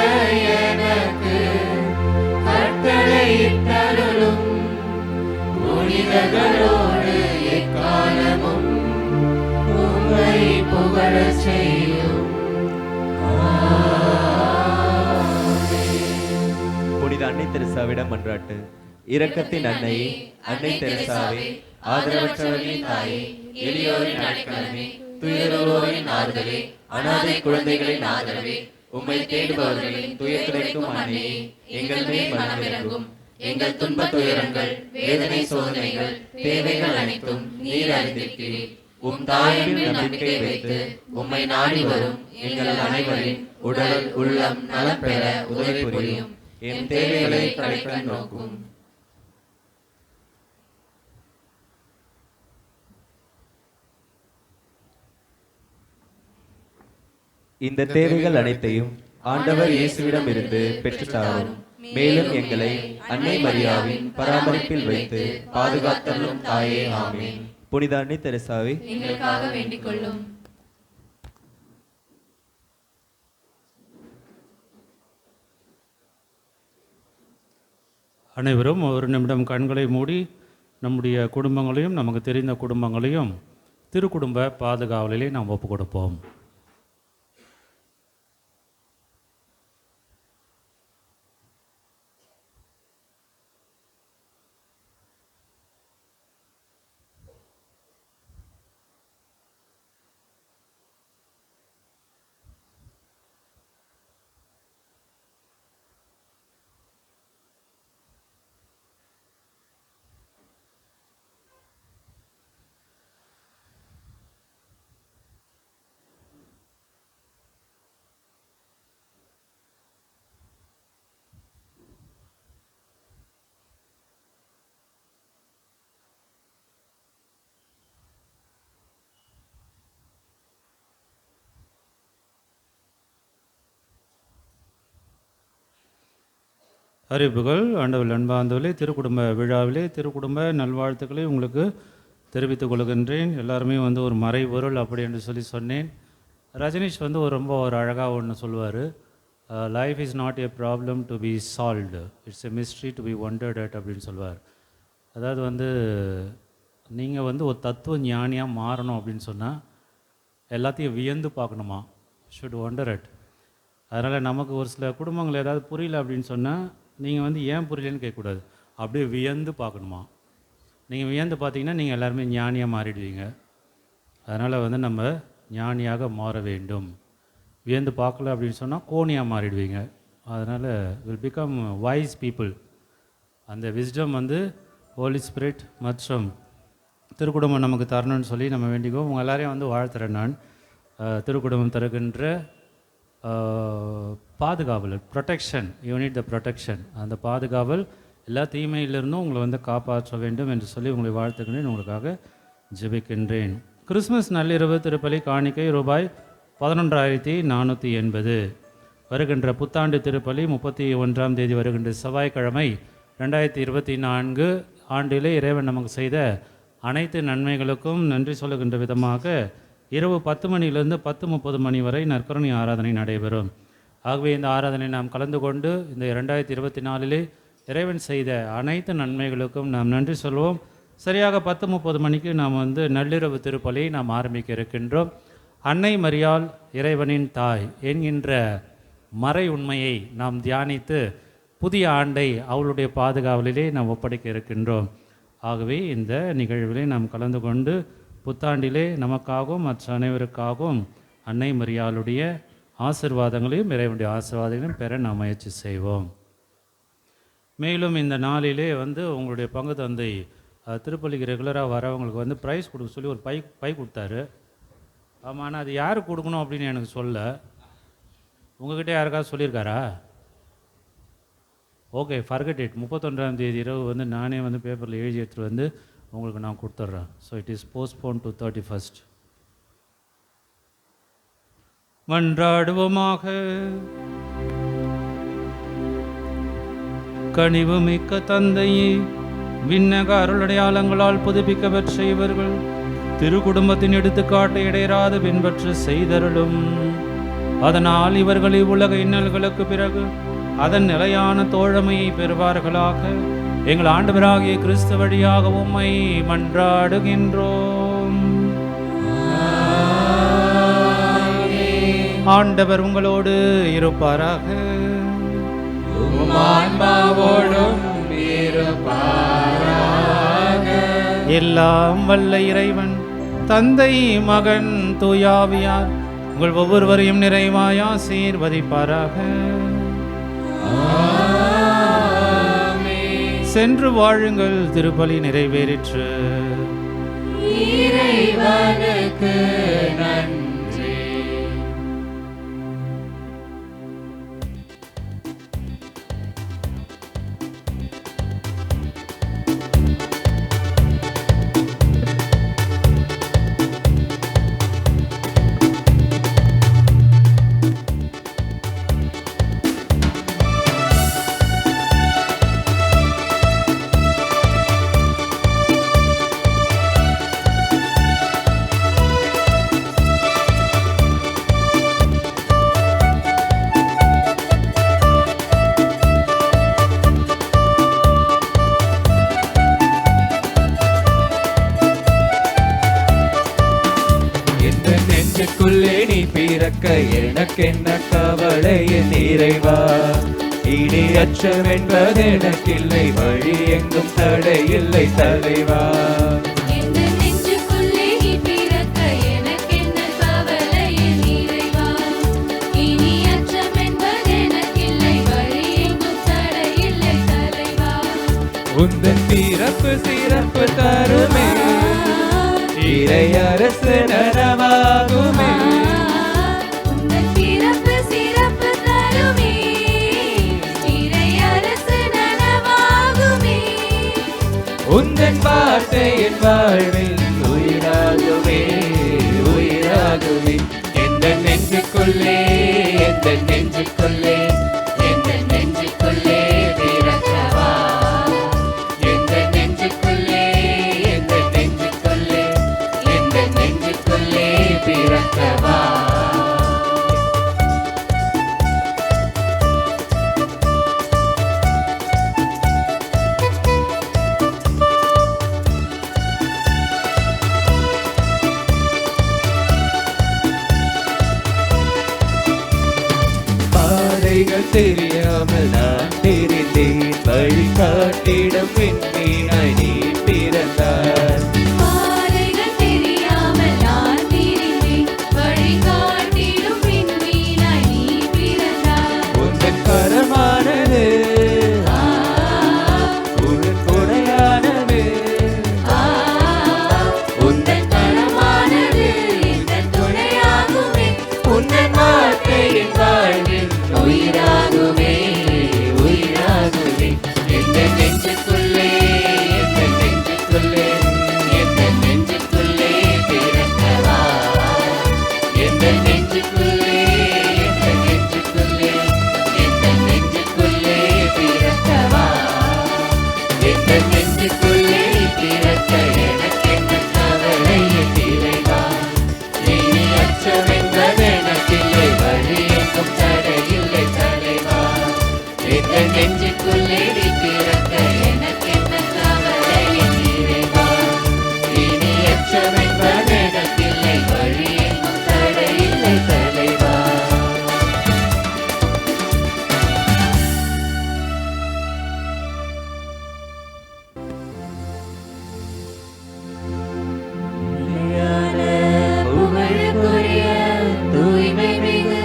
எனக்கு கட்டளையிட்டருளும் புனிதர்களோடு எக்காலமும் உம்மை புகழச் செய்யும். புனித அன்னை தெரசாவிடம் மன்றாட்டு. இரக்கத்தின் அன்னையே, அன்னை தெரசாவே, ஆதரவற்றவர்களின் தாயே, எளியோரின் அடைக்கலமே, துயருவோரின் ஆறுதலே, அனாதை குழந்தைகளின் ஆதரவே, உம்மை தேடுபவர்களின் துயர் துடைக்கும் அன்னையே, எங்கள் மேல் மனமிரங்கும். எங்கள் துன்ப துயரங்கள், வேதனை சோதனைகள், தேவைகள் அனைத்தும் நீர் அறிந்திருக்கிறீர். உம் தாயின் நம்பிக்கை வைத்து உம்மை நாடி வரும் எங்கள் அனைவரின் உடல் உள்ளம் நலம் பெற உதவி புரியும். என் தேவைகளை கடைக்க நோக்கும். இந்த தேவைகள் அனைத்தையும் ஆண்டவர் இயேசுவிடம் இருந்து பெற்றுத்தாரும். மேலும் எங்களை அன்னை மரியாவின் பராமரிப்பில் வைத்து பாதுகாத்தருளும் தாயே. ஆமென். புனித அன்னை தெரசாவே, எங்களுக்காக வேண்டிக் கொள்ளும். அனைவரும் ஒரு நிமிடம் கண்களை மூடி நம்முடைய குடும்பங்களையும் நமக்கு தெரிந்த குடும்பங்களையும் திருக்குடும்ப பாதுகாவலிலே நாம் ஒப்பு கொடுப்போம். அறிவிப்புகள். ஆண்டவர் அன்பார்ந்தவர்களே, திருக்குடும்ப விழாவிலே திருக்குடும்ப நல்வாழ்த்துக்களை உங்களுக்கு தெரிவித்துக் கொள்கின்றேன். எல்லாருமே ஒரு மறைபொருள் அப்படி என்று சொன்னேன். ரஜினிஷ் ரொம்ப ஒரு அழகாக ஒன்று சொல்லுவார். Life is not a problem to be solved, it's a mystery to be wondered at அப்படின்னு சொல்லுவார். அதாவது நீங்கள் ஒரு தத்துவ ஞானியாக மாறணும் அப்படின்னு சொன்னால் எல்லாத்தையும் வியந்து பார்க்கணுமா. Should wonder it. அதனால் நமக்கு ஒரு சில குடும்பங்கள் ஏதாவது புரியல அப்படின்னு சொன்னால் நீங்கள் வந்து ஏன் புரியலன்னு கேட்கக்கூடாது, அப்படியே வியந்து பார்க்கணுமா. நீங்கள் வியந்து பார்த்தீங்கன்னா நீங்கள் எல்லாருமே ஞானியாக மாறிடுவீங்க. அதனால் வந்து நம்ம ஞானியாக மாற வேண்டும். வியந்து பார்க்கல அப்படின்னு சொன்னால் கோணியாக மாறிடுவீங்க. அதனால் வில் பிகம் வைஸ் பீப்புள். அந்த விஸ்டம் வந்து ஹோலி ஸ்பிரிட் மற்றும் திருக்குடும்பம் நமக்கு தரணும்னு சொல்லி நம்ம வேண்டிக்கோ. உங்கள் எல்லாரையும் வந்து வாழ்த்துறேன் நான். திருக்குடும்பம் தருகின்ற பாதுகாவல், ப்ரொடெக்ஷன், யூனிட் த ப்ரொடெக்ஷன், அந்த பாதுகாவல் எல்லா தீமையிலிருந்தும் உங்களை வந்து காப்பாற்ற வேண்டும் என்று சொல்லி உங்களை வாழ்த்துக்கின்றேன். உங்களுக்காக ஜெபிக்கின்றேன். கிறிஸ்மஸ் நள்ளிரவு திருப்பலி காணிக்கை ரூபாய் 11,480. வருகின்ற புத்தாண்டு திருப்பலி 31ஆம் தேதி வருகின்ற செவ்வாய்க்கிழமை 2024 ஆண்டிலே இறைவன் நமக்கு செய்த அனைத்து நன்மைகளுக்கும் நன்றி சொல்லுகின்ற விதமாக இரவு 10 மணியிலிருந்து 10:30 மணி வரை நற்கருணை ஆராதனை நடைபெறும். ஆகவே இந்த ஆராதனை நாம் கலந்து கொண்டு இந்த 2024 இறைவன் செய்த அனைத்து நன்மைகளுக்கும் நாம் நன்றி சொல்வோம். சரியாக 10:30 மணிக்கு நாம் வந்து நள்ளிரவு திருப்பலியை நாம் ஆரம்பிக்க இருக்கின்றோம். அன்னை மரியாள் இறைவனின் தாய் என்கின்ற மறை உண்மையை நாம் தியானித்து புதிய ஆண்டை அவளுடைய பாதுகாவலிலே நாம் ஒப்படைக்க இருக்கின்றோம். ஆகவே இந்த நிகழ்விலே நாம் கலந்து கொண்டு புத்தாண்டிலே நமக்காகவும் மற்ற அனைவருக்காகவும் அன்னை மரியாளுடைய ஆசீர்வாதங்களையும் இறைவனுடைய ஆசீர்வாதங்களையும் பெற நாம் முயற்சி செய்வோம். மேலும் இந்த நாளிலே வந்து உங்களுடைய பங்கு தந்தை திருப்பலிக்கு ரெகுலராக வரவங்களுக்கு வந்து ப்ரைஸ் கொடுக்க சொல்லி ஒரு பை கொடுத்தாரு. ஆமாம், ஆனால் அது யாருக்கு கொடுக்கணும் அப்படின்னு எனக்கு சொல்ல. உங்ககிட்ட யாருக்காவது சொல்லியிருக்காரா? Okay, forget it. 31ஆம் தேதி இரவு வந்து நானே வந்து பேப்பரில் எழுதி எடுத்துகிட்டு வந்து உங்களுக்கு நான் கொடுத்துட்றேன். So it is postpone to 31st. மன்றாடுவோமாக. கனிவு மிக்க தந்தையே, விண்ணக அருளடையாளங்களால் புதுப்பிக்க பெற்ற இவர்கள் திருக்குடும்பத்தின் எடுத்துக்காட்டை இடையராது பின்பற்ற செய்தருளும். அதனால் இவர்கள் இவ்வுலக இன்னல்களுக்கு பிறகு அதன் நிலையான தோழமையை பெறுவார்களாக. எங்கள் ஆண்டவராகிய கிறிஸ்து வழியாக உம்மை மன்றாடுகின்றோம். ஆண்டவர் உங்களோடு இருப்பாராக. எல்லாம் வல்ல இறைவன் தந்தை, மகன், தூயாவியார் உங்கள் ஒவ்வொருவரையும் நிறைவாய் ஆசீர்வதிப்பாராக. சென்று வாழுங்கள். திருப்பலி நிறைவேறிற்று. இறைவனுக்கு நன்றி. எனக்கென்ன கவலை இறைவா, இனி அச்சம் என்பது எனக்கில்லை, வழி எங்கும் தடை இல்லை தலைவா. உந்தன் பிறப்பு சிறப்பு தருமே, இறை அரசு நனவாகுமே. உந்தன் வார்த்தை என் வாழ்வில் உயிராகுமே, உயிராகுமே. எந்த நெஞ்சுக்குள்ளே, எந்த நெஞ்சுக்குள்ளே, எந்த நெஞ்சுக்குள்ளே பிறக்கவா. எந்த நெஞ்சுக்குள்ளே, எந்த நெஞ்சுக்குள்ளே, எந்த நெஞ்சுக்குள்ளே பிறக்கவா. தெரியாமல் நான் தெரிந்தேன், வழிகாட்டிடும் விண்மீனாய் நீ பிறந்தாய். பாதைகள் தெரியாமல் நான் திரிந்தேன், வழிகாட்டிடும் விண்மீனாய் நீ பிறந்தாய். உந்தன் கரமானது உன் கொடையானது, உந்தன் கரமானது எந்தன் துணையாகுமே, உந்தன் வார்த்தை என் வாழ்வில் உயிராகுமே, உயிராகுமே. எந்த நெஞ்சுக்குள்ளே, எந்த நெஞ்சுக்குள்ளே, எந்த நெஞ்சுக்குள்ளே பிறக்கவா, எந்த நெஞ்சுக்குள்ளே, எந்த நெஞ்சுக்குள்ளே, எந்த நெஞ்சுக்குள்ளே பிறக்கவா, எந்த நெஞ்சுக்குள்ளே பிறக்க எனக்கென்ன கவலை என் இறைவா. இனி அச்சமென்பது எனக்கில்லை, வழி எங்கும் தடையில்லை தலைவா. எந்த நெஞ்சுக்குள்ளே நீ பிறக்க எனக்கென்ன கவலை என் இறைவா. இனி அச்சமென்பது எனக்கில்லை, வழி எங்கும் தடையில்லை தலைவா. புகழுக்குரிய தூய்மை மிகு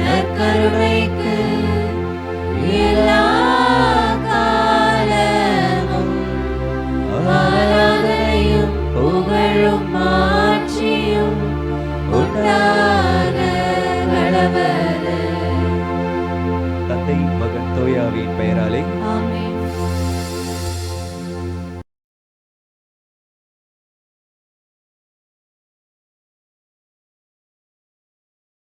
நற்கருணைக்கு எல்லா காலமும் ஆராதனையும் புகழும் மாட்சியும் உண்டாக கடவது. தந்தை மகன் தூயாவின் பெயராலே ஆமென்.